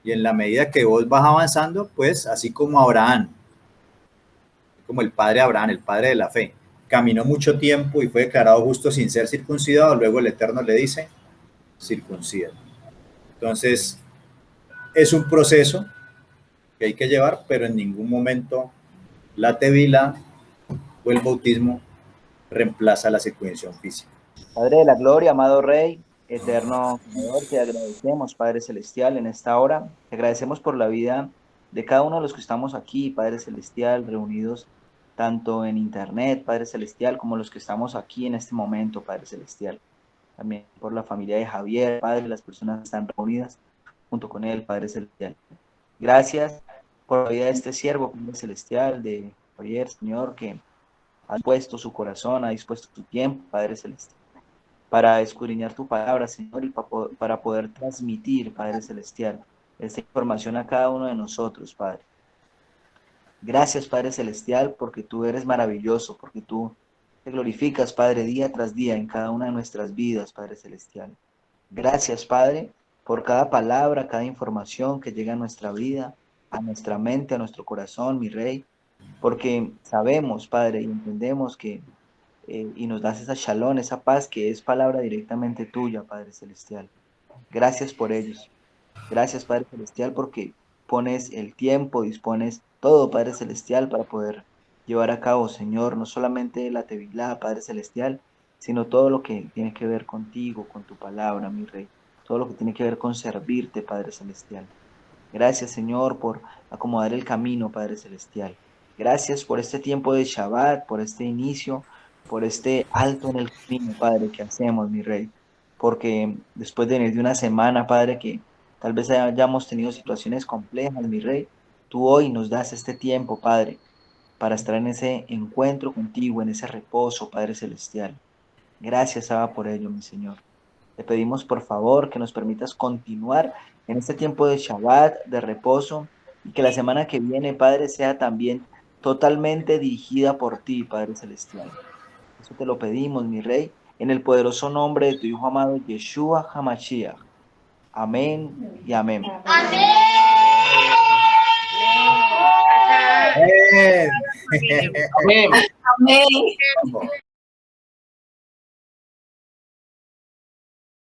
Y en la medida que vos vas avanzando, pues así como Abraham, como el padre Abraham, el padre de la fe, caminó mucho tiempo y fue declarado justo sin ser circuncidado, luego el Eterno le dice, circuncida. Entonces, es un proceso que hay que llevar, pero en ningún momento la tevila o el bautismo reemplaza la circuncisión física. Padre de la gloria, amado Rey, eterno Creador, te agradecemos, Padre Celestial, en esta hora. Te agradecemos por la vida de cada uno de los que estamos aquí, Padre Celestial, reunidos tanto en Internet, Padre Celestial, como los que estamos aquí en este momento, Padre Celestial. También por la familia de Javier, Padre, las personas que están reunidas junto con él, Padre Celestial. Gracias por la vida de este siervo, Padre Celestial, de Javier, Señor, que ha dispuesto su corazón, ha dispuesto su tiempo, Padre Celestial, para escudriñar tu palabra, Señor, y para poder transmitir, Padre Celestial, esta información a cada uno de nosotros, Padre. Gracias, Padre Celestial, porque tú eres maravilloso, porque tú te glorificas, Padre, día tras día en cada una de nuestras vidas, Padre Celestial. Gracias, Padre, por cada palabra, cada información que llega a nuestra vida, a nuestra mente, a nuestro corazón, mi Rey, porque sabemos, Padre, y entendemos que y nos das esa shalom, esa paz que es palabra directamente tuya, Padre Celestial. Gracias por ellos. Gracias, Padre Celestial, porque pones el tiempo, dispones todo, Padre Celestial, para poder llevar a cabo, Señor, no solamente la Tevilá, Padre Celestial, sino todo lo que tiene que ver contigo, con tu palabra, mi Rey. Todo lo que tiene que ver con servirte, Padre Celestial. Gracias, Señor, por acomodar el camino, Padre Celestial. Gracias por este tiempo de Shabbat, por este inicio, por este alto en el camino, Padre, que hacemos, mi Rey. Porque después de venir de una semana, Padre, que tal vez hayamos tenido situaciones complejas, mi Rey, tú hoy nos das este tiempo, Padre, para estar en ese encuentro contigo, en ese reposo, Padre Celestial. Gracias, Abba, por ello, mi Señor. Te pedimos por favor que nos permitas continuar en este tiempo de Shabbat, de reposo, y que la semana que viene, Padre, sea también totalmente dirigida por ti, Padre Celestial. Eso te lo pedimos, mi Rey, en el poderoso nombre de tu Hijo amado, Yeshua HaMashiach. Amén y amén. Amén. Amén. Amén.